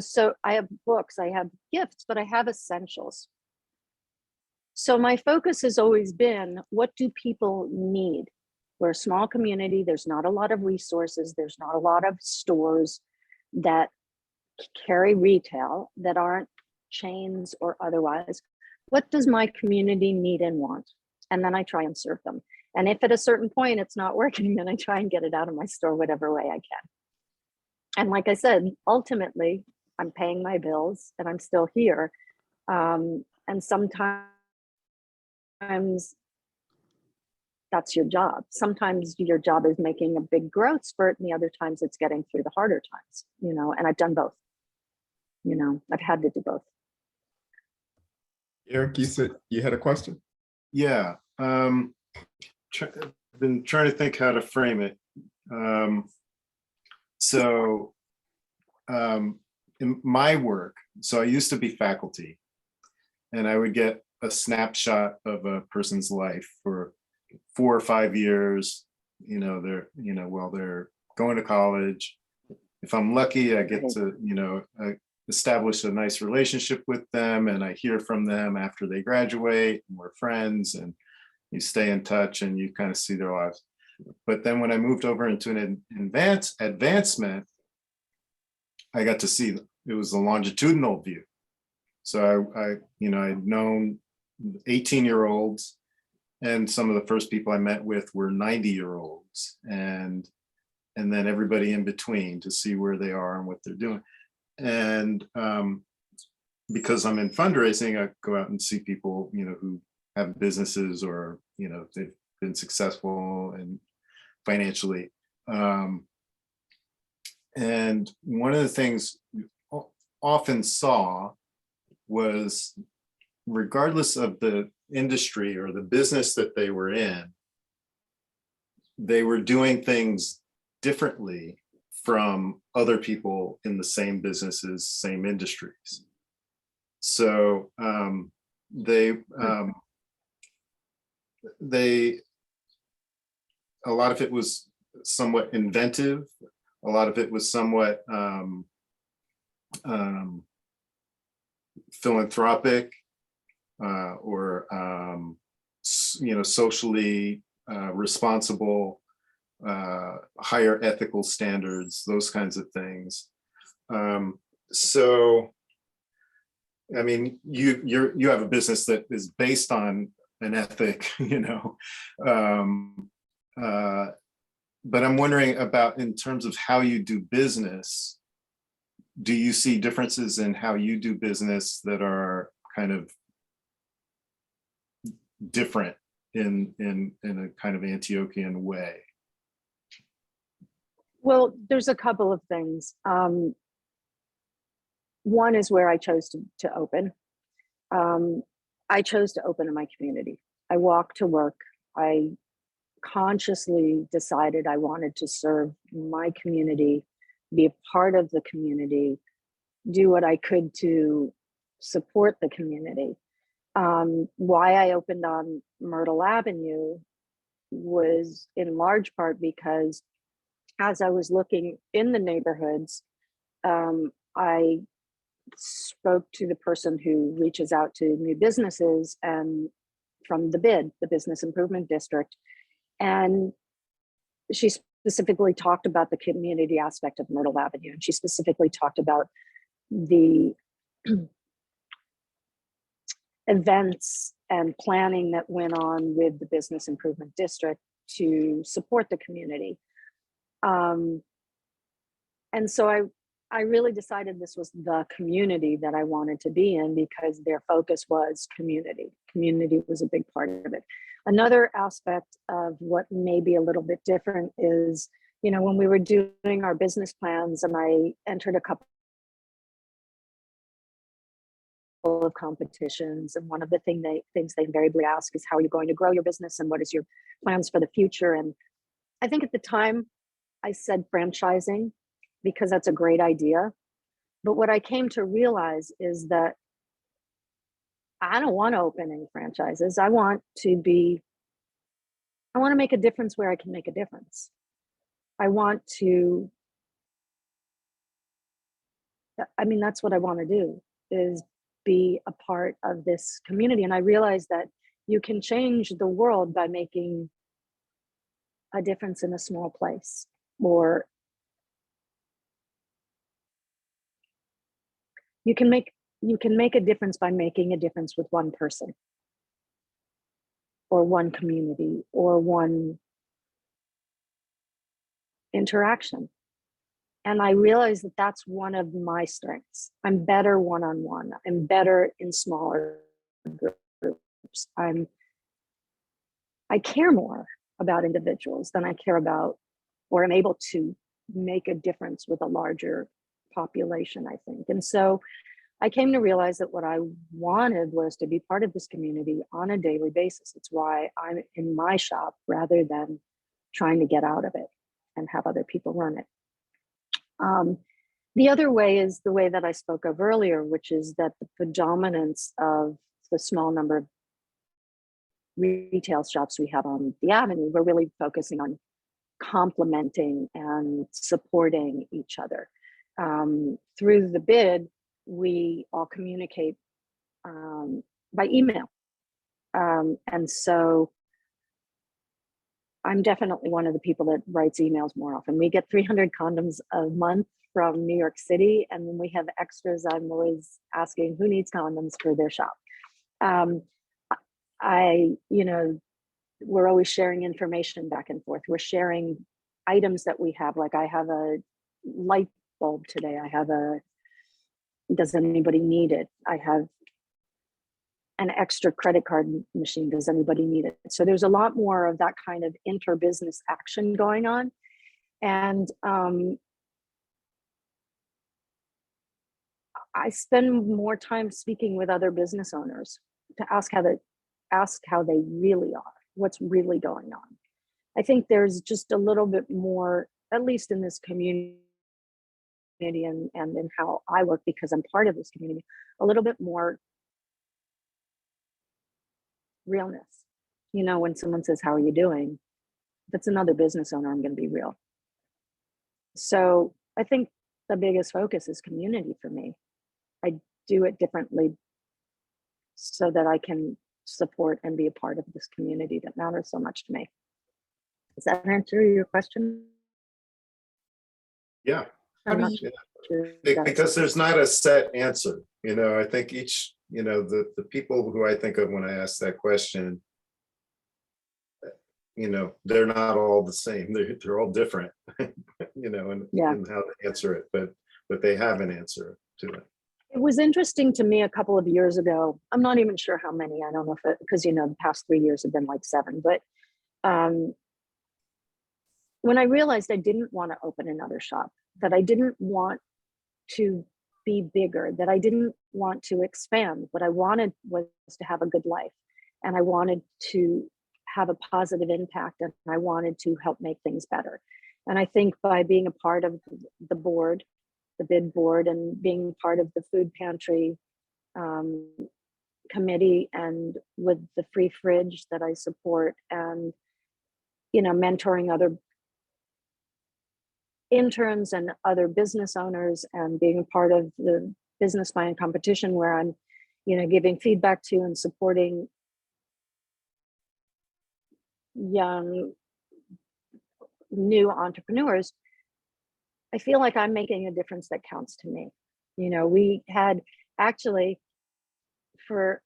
so I have books, I have gifts, but I have essentials. So my focus has always been, what do people need? We're a small community, there's not a lot of resources, there's not a lot of stores that carry retail that aren't chains or otherwise. What does my community need and want? And then I try and serve them. And if at a certain point it's not working, then I try and get it out of my store whatever way I can. And like I said, ultimately, I'm paying my bills and I'm still here. And sometimes that's your job. Sometimes your job is making a big growth spurt, and the other times it's getting through the harder times, and I've done both. I've had to do both. Eric, you said you had a question? Yeah. I've been trying to think how to frame it. In my work, so I used to be faculty, and I would get a snapshot of a person's life for 4 or 5 years, while they're going to college. If I'm lucky, I get to, establish a nice relationship with them, and I hear from them after they graduate, and we're friends, and you stay in touch and you kind of see their lives. But then when I moved over into an advancement, I got to see it was a longitudinal view. So I'd known 18-year-olds, and some of the first people I met with were 90-year-olds, and then everybody in between, to see where they are and what they're doing. And because I'm in fundraising, I go out and see people, who have businesses, or, they've been successful and financially. And one of the things we often saw was, regardless of the industry or the business that they were in, they were doing things differently from other people in the same businesses, same industries. So a lot of it was somewhat inventive. a lot of it was somewhat philanthropic or socially responsible, higher ethical standards, those kinds of things. So, I mean, you have a business that is based on an ethic, but I'm wondering about in terms of how you do business. Do you see differences in how you do business that are kind of different in a kind of Antiochian way? Well, there's a couple of things. One is where I chose to open. I chose to open in my community. I walked to work. I consciously decided I wanted to serve my community, be a part of the community, do what I could to support the community. Why I opened on Myrtle Avenue was in large part because as I was looking in the neighborhoods, I spoke to the person who reaches out to new businesses and from the BID, the Business Improvement District. And she specifically talked about the community aspect of Myrtle Avenue. And she specifically talked about the events and planning that went on with the Business Improvement District to support the community. And so I really decided this was the community that I wanted to be in because their focus was community. Community was a big part of it. Another aspect of what may be a little bit different is, when we were doing our business plans and I entered a couple of competitions, and one of the things they invariably ask is, how are you going to grow your business and what is your plans for the future? And I think at the time I said franchising because that's a great idea. But what I came to realize is that I don't want to open any franchises. I want to make a difference where I can make a difference. That's what I want to do, is be a part of this community. And I realized that you can change the world by making a difference in a small place, or you can make a difference by making a difference with one person or one community or one interaction. And I realized that that's one of my strengths. I'm better one-on-one. I'm better in smaller groups. I care more about individuals than I care about, or I'm able to make a difference with a larger population, I think. And so I came to realize that what I wanted was to be part of this community on a daily basis. It's why I'm in my shop rather than trying to get out of it and have other people run it. The other way is the way that I spoke of earlier, which is that the predominance of the small number of retail shops we have on the avenue, we're really focusing on complementing and supporting each other. Through the BID, we all communicate by email. And so I'm definitely one of the people that writes emails more often. We get 300 condoms a month from New York City, and when we have extras, I'm always asking who needs condoms for their shop. We're always sharing information back and forth. We're sharing items that we have. Like I have a light bulb today. Does anybody need it? I have an extra credit card machine. Does anybody need it? So there's a lot more of that kind of inter-business action going on. And I spend more time speaking with other business owners to ask how they really are, what's really going on. I think there's just a little bit more, at least in this community and in how I work, because I'm part of this community, a little bit more realness. When someone says, how are you doing? If it's another business owner, I'm going to be real. So I think the biggest focus is community for me. I do it differently so that I can support and be a part of this community that matters so much to me. Does that answer your question? Yeah. I'm not Yeah. sure it does. Because there's not a set answer, I think each, the people who I think of when I ask that question, they're not all the same. They're all different, and Yeah. how to answer it, but they have an answer to it. It was interesting to me a couple of years ago. I'm not even sure how many. I don't know if it, because the past 3 years have been like 7. But when I realized I didn't want to open another shop, that I didn't want to be bigger, that I didn't want to expand. What I wanted was to have a good life, and I wanted to have a positive impact, and I wanted to help make things better. And I think by being a part of the board, the bid board, and being part of the food pantry committee, and with the free fridge that I support, and mentoring other interns and other business owners, and being a part of the business plan competition where I'm giving feedback to and supporting young new entrepreneurs, I feel like I'm making a difference that counts to me. We had actually for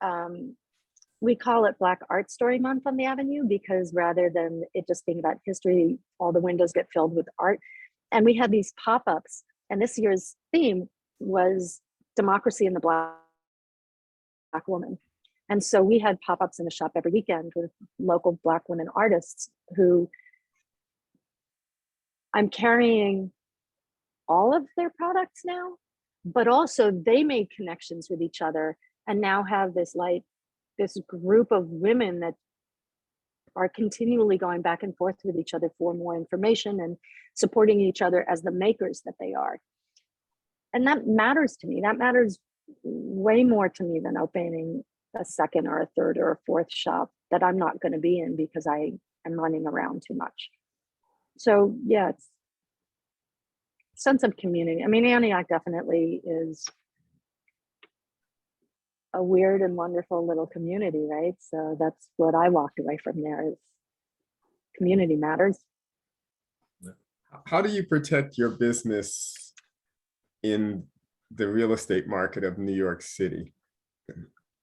we call it Black Art Story Month on the Avenue, because rather than it just being about history, all the windows get filled with art. And we had these pop-ups, and this year's theme was democracy in the Black woman. And so we had pop-ups in the shop every weekend with local Black women artists who I'm carrying all of their products now, but also they made connections with each other and now have this group of women that are continually going back and forth with each other for more information and supporting each other as the makers that they are. And that matters to me. That matters way more to me than opening a second or a third or a fourth shop that I'm not going to be in because I am running around too much. So yeah, it's sense of community. I mean, Antioch definitely is a weird and wonderful little community, right? So that's what I walked away from there is community matters. How do you protect your business in the real estate market of New York City?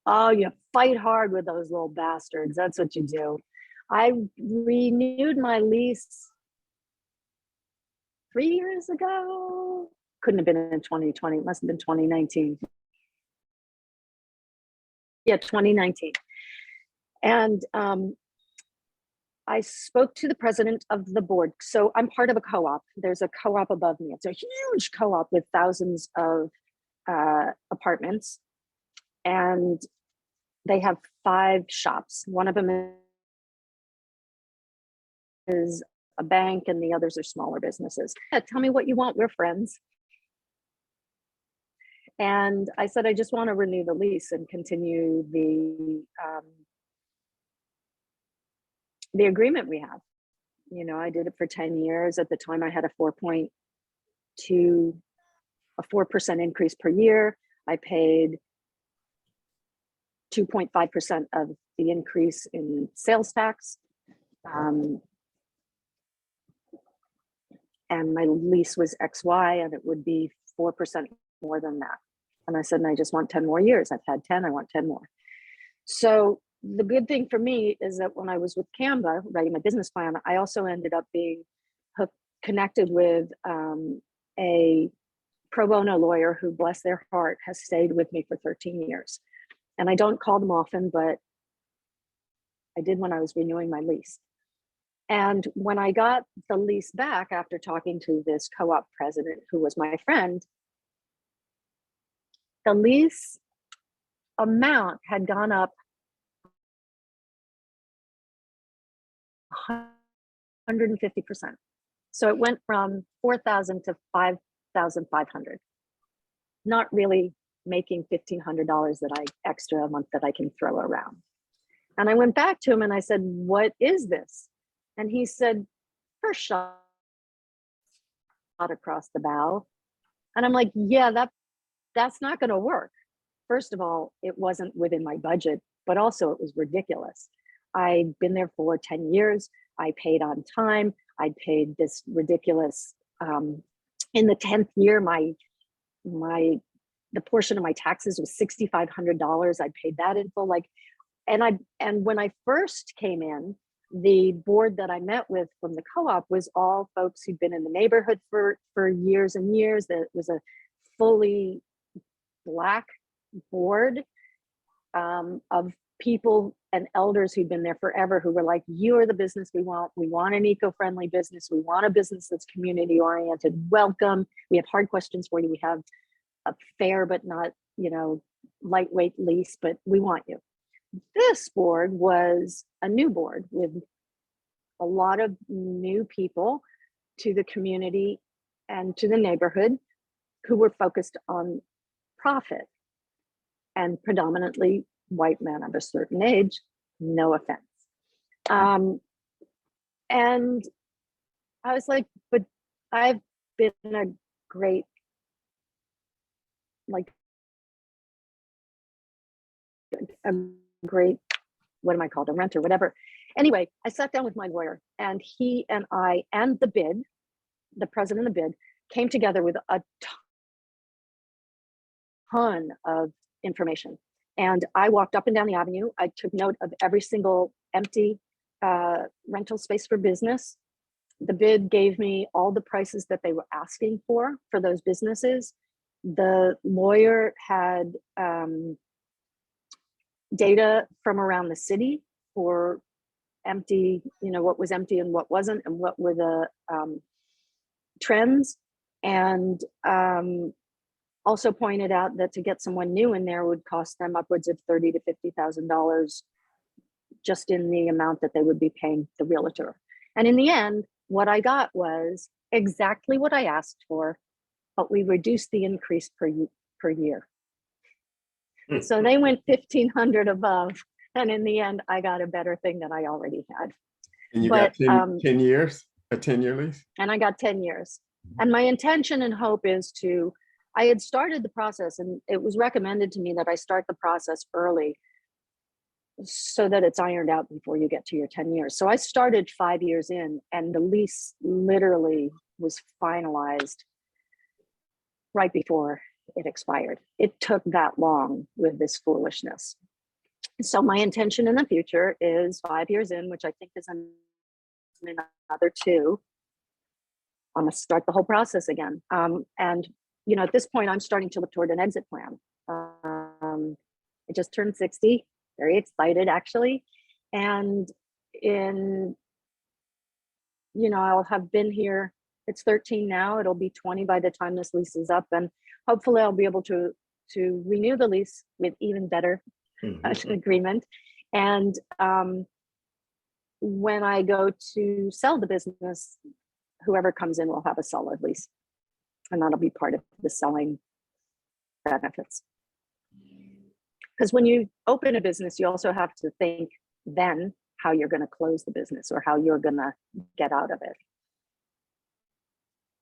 Oh, you fight hard with those little bastards. That's what you do. I renewed my lease 3 years ago. Couldn't have been in 2020. It must have been 2019. Yeah, 2019. And I spoke to the president of the board. So I'm part of a co-op. There's a co-op above me. It's a huge co-op with thousands of apartments. And they have 5 shops. One of them is a bank and the others are smaller businesses. Yeah, tell me what you want. We're friends. And I said, I just want to renew the lease and continue the agreement we have. I did it for 10 years. At the time I had a 4% increase per year. I paid 2.5% of the increase in sales tax. And my lease was XY and it would be 4% more than that. And I said, and I just want 10 more years. I've had 10, I want 10 more. So the good thing for me is that when I was with Canva writing my business plan, I also ended up being connected with a pro bono lawyer who, bless their heart, has stayed with me for 13 years. And I don't call them often, but I did when I was renewing my lease. And when I got the lease back after talking to this co-op president who was my friend, the lease amount had gone up 150%. So it went from 4,000 to 5,500. Not really making $1,500 that I extra a month that I can throw around. And I went back to him and I said, what is this? And he said, first shop. across the bow. And I'm like, yeah, that's not going to work. First of all, it wasn't within my budget, but also it was ridiculous. I'd been there for 10 years. I paid on time. I paid this ridiculous, in the 10th year, the portion of my taxes was $6,500. I paid that in full. And when I first came in, the board that I met with from the co-op was all folks who'd been in the neighborhood for years and years. That was a fully Black board of people and elders who'd been there forever, who were like, you are the business we want. We want an eco-friendly business. We want a business that's community oriented. Welcome. We have hard questions for you. We have a fair but not, lightweight lease, but we want you. This board was a new board with a lot of new people to the community and to the neighborhood who were focused on profit, and predominantly white men of a certain age, no offense. And I was like, but I've been a great, what am I called, a renter, whatever. Anyway, I sat down with my lawyer, and he and I and the president of the bid, came together with a ton of information. And I walked up and down the avenue. I took note of every single empty rental space for business. The bid gave me all the prices that they were asking for those businesses. The lawyer had data from around the city for empty, what was empty and what wasn't, and what were the trends. And also pointed out that to get someone new in there would cost them upwards of $30,000 to $50,000 just in the amount that they would be paying the realtor. And in the end, what I got was exactly what I asked for, but we reduced the increase per year. So they went 1,500 above, and in the end, I got a better thing than I already had. And you got 10 years, a 10-year lease? And I got 10 years. And my intention and hope is I had started the process, and it was recommended to me that I start the process early so that it's ironed out before you get to your 10 years. So I started 5 years in, and the lease literally was finalized right before it expired. It took that long with this foolishness. So my intention in the future is 5 years in, which I think is another 2. I'm gonna start the whole process again. And at this point, I'm starting to look toward an exit plan. I just turned 60, very excited actually. And I'll have been here, it's 13 now, it'll be 20 by the time this lease is up. And hopefully I'll be able to renew the lease with even better agreement. And when I go to sell the business, whoever comes in will have a solid lease. And that'll be part of the selling benefits. Because when you open a business, you also have to think then how you're going to close the business or how you're going to get out of it.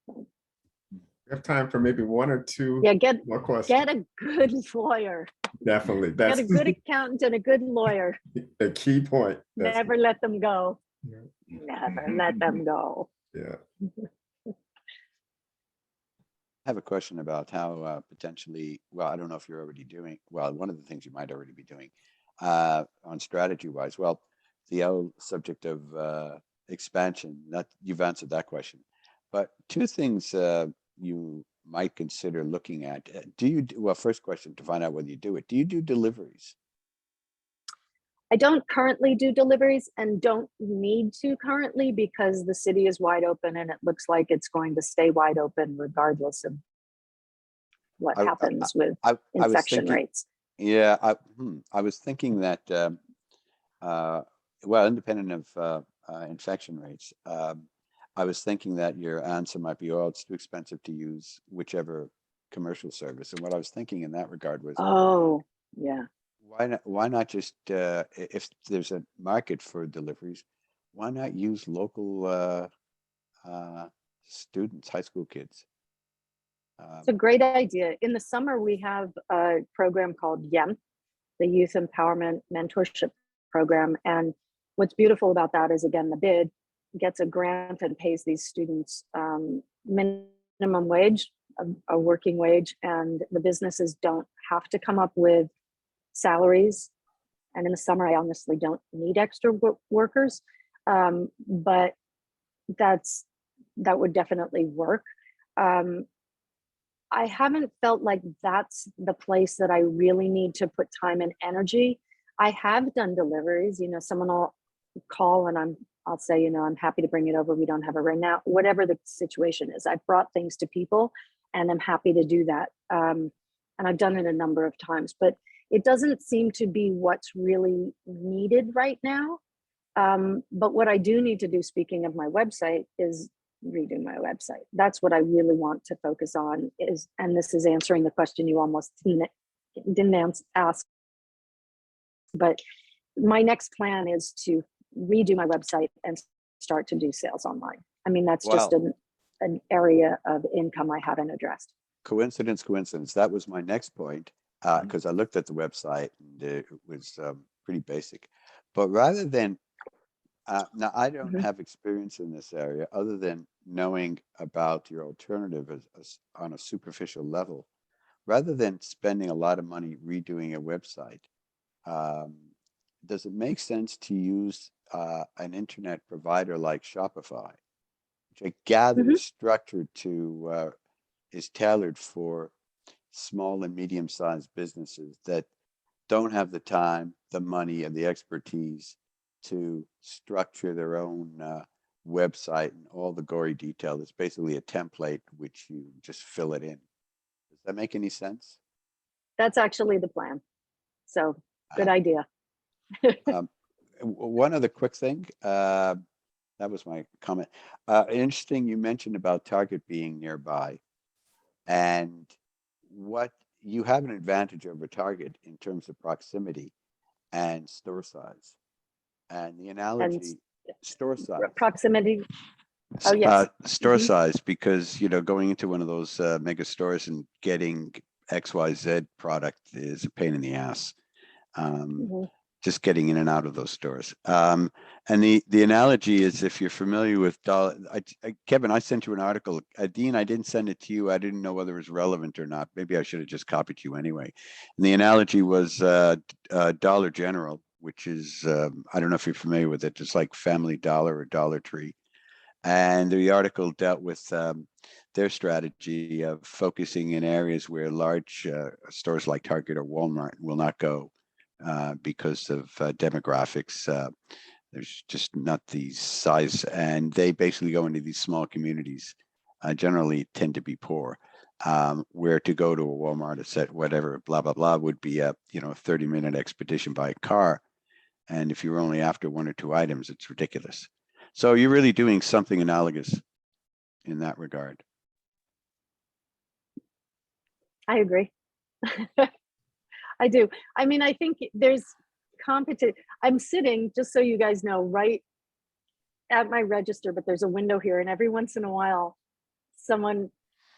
We have time for maybe 1 or 2 more questions. Get a good lawyer. Definitely. Get a good accountant and a good lawyer. The key point. Never let them go. Never let them go. Yeah. I have a question about how potentially, well, I don't know if you're already doing, well, one of the things you might already be doing on strategy wise, well, the old subject of expansion, that you've answered that question, but 2 things you might consider looking at. Well, first question to find out whether you do it. Do you do deliveries? I don't currently do deliveries and don't need to currently because the city is wide open and it looks like it's going to stay wide open regardless of what happens with infection rates. Yeah, I was thinking that, well, independent of infection rates, I was thinking that your answer might be, oh, it's too expensive to use whichever commercial service. And what I was thinking in that regard was, oh, yeah. Why not just, if there's a market for deliveries, why not use local students, high school kids. It's a great idea. In the summer, we have a program called YEM, the Youth Empowerment Mentorship Program. And what's beautiful about that is, again, the bid gets a grant and pays these students minimum wage, a working wage, and the businesses don't have to come up with salaries. And in the summer, I honestly don't need extra workers, but that would definitely work. I haven't felt like that's the place that I really need to put time and energy. I have done deliveries, someone will call and I'll say, I'm happy to bring it over. We don't have it right now, whatever the situation is. I've brought things to people and I'm happy to do that. And I've done it a number of times, but it doesn't seem to be what's really needed right now. But what I do need to do, speaking of my website, is redo my website. That's what I really want to focus on and this is answering the question you almost didn't ask. But my next plan is to redo my website and start to do sales online. I mean, that's just an area of income I haven't addressed. Coincidence. That was my next point, because I looked at the website and it was pretty basic. But rather than, now I don't have experience in this area other than knowing about your alternative as on a superficial level. Rather than spending a lot of money redoing a website, does it make sense to use an internet provider like Shopify, which I gather is structured to, is tailored for small and medium-sized businesses that don't have the time, the money, and the expertise to structure their own website and all the gory detail. It's basically a template which you just fill it in. Does that make any sense? That's actually the plan. So good idea. One other quick thing, that was my comment. Interesting, you mentioned about Target being nearby, and what you have an advantage over Target in terms of proximity and store size. And the analogy, store size. Proximity. Oh, yes. Store size, because, going into one of those mega stores and getting XYZ product is a pain in the ass. Just getting in and out of those stores. And the analogy is, if you're familiar with Kevin, I sent you an article. Dean, I didn't send it to you. I didn't know whether it was relevant or not. Maybe I should have just copied you anyway. And the analogy was Dollar General, which is, I don't know if you're familiar with it, just like Family Dollar or Dollar Tree. And the article dealt with their strategy of focusing in areas where large stores like Target or Walmart will not go. Because of demographics, there's just not the size, and they basically go into these small communities, generally tend to be poor, where to go to a Walmart, a set, whatever, blah, blah, blah, would be a 30-minute expedition by car. And if you're only after one or two items, it's ridiculous. So you're really doing something analogous in that regard. I agree. I do. I mean, I think there's competition. I'm sitting, just so you guys know, right at my register, but there's a window here, and every once in a while, someone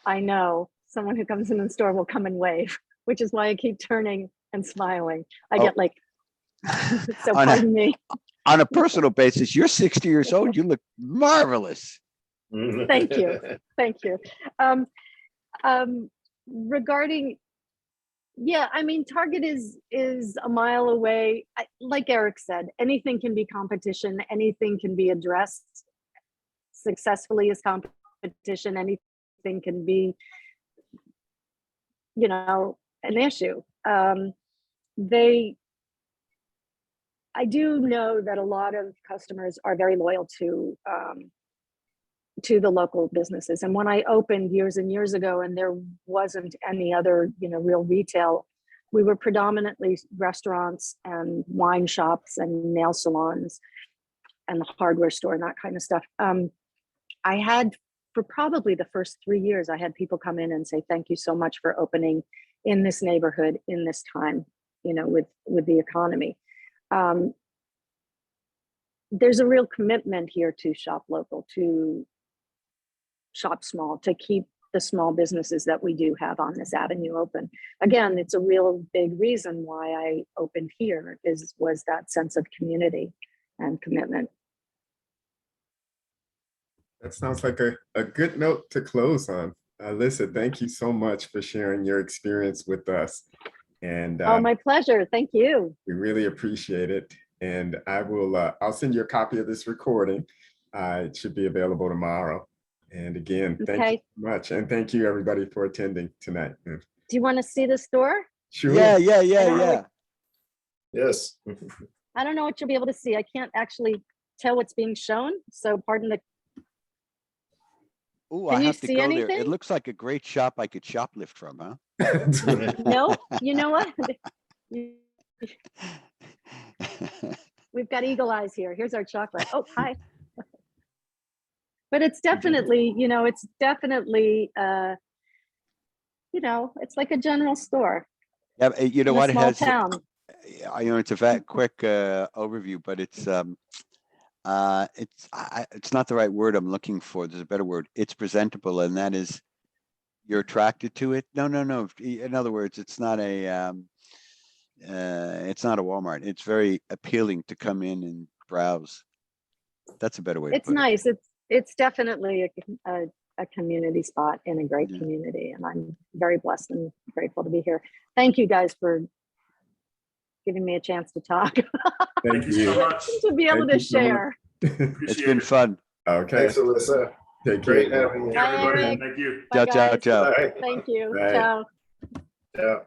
I know, someone who comes in the store will come and wave, which is why I keep turning and smiling. I get like, so pardon me. On a personal basis, you're 60 years old. You look marvelous. Thank you. Thank you. Regarding, yeah, I mean, Target is a mile away. Like Eric said, anything can be competition. Anything can be addressed successfully as competition. Anything can be, an issue. I do know that a lot of customers are very loyal to the local businesses. And when I opened years and years ago, and there wasn't any other, real retail, we were predominantly restaurants and wine shops and nail salons and the hardware store and that kind of stuff. I had, for probably the first 3 years, I had people come in and say, thank you so much for opening in this neighborhood in this time, with the economy. There's a real commitment here to shop local, to shop small, to keep the small businesses that we do have on this avenue open. Again, it's a real big reason why I opened here was that sense of community and commitment. That sounds like a good note to close on. Elissa, thank you so much for sharing your experience with us. And Oh, my pleasure. Thank you. we really appreciate it. And I'll send you a copy of this recording. It should be available tomorrow. And again, thank you Okay. so much. And thank you everybody for attending tonight. Do you want to see the store? Sure. Yeah. Yes. I don't know what you'll be able to see. I can't actually tell what's being shown. So pardon the, Oh, Can I you have to see go there. It anything? looks like a great shop I could shoplift from, huh? no, you know what? We've got eagle eyes here. Here's our chocolate. Oh, hi. But it's definitely, it's definitely, it's like a general store Yeah, you know in a what? It small has, town. it's a very quick overview, but it's not the right word I'm looking for. There's a better word. It's presentable, and that is you're attracted to it. No. In other words, it's not a Walmart. It's very appealing to come in and browse. That's a better way to It's put it. nice. It's definitely a community spot in a great Yeah. community, and I'm very blessed and grateful to be here. Thank you guys for giving me a chance to talk, Thank you so much. to be able Thank to you so much. share. It's been fun. Okay. Thanks, Elissa. Take Great care. having you. Bye, Everybody, Eric. thank you. Bye, Ciao, ciao, guys. ciao. All right. Thank you. Bye. Ciao. Yeah.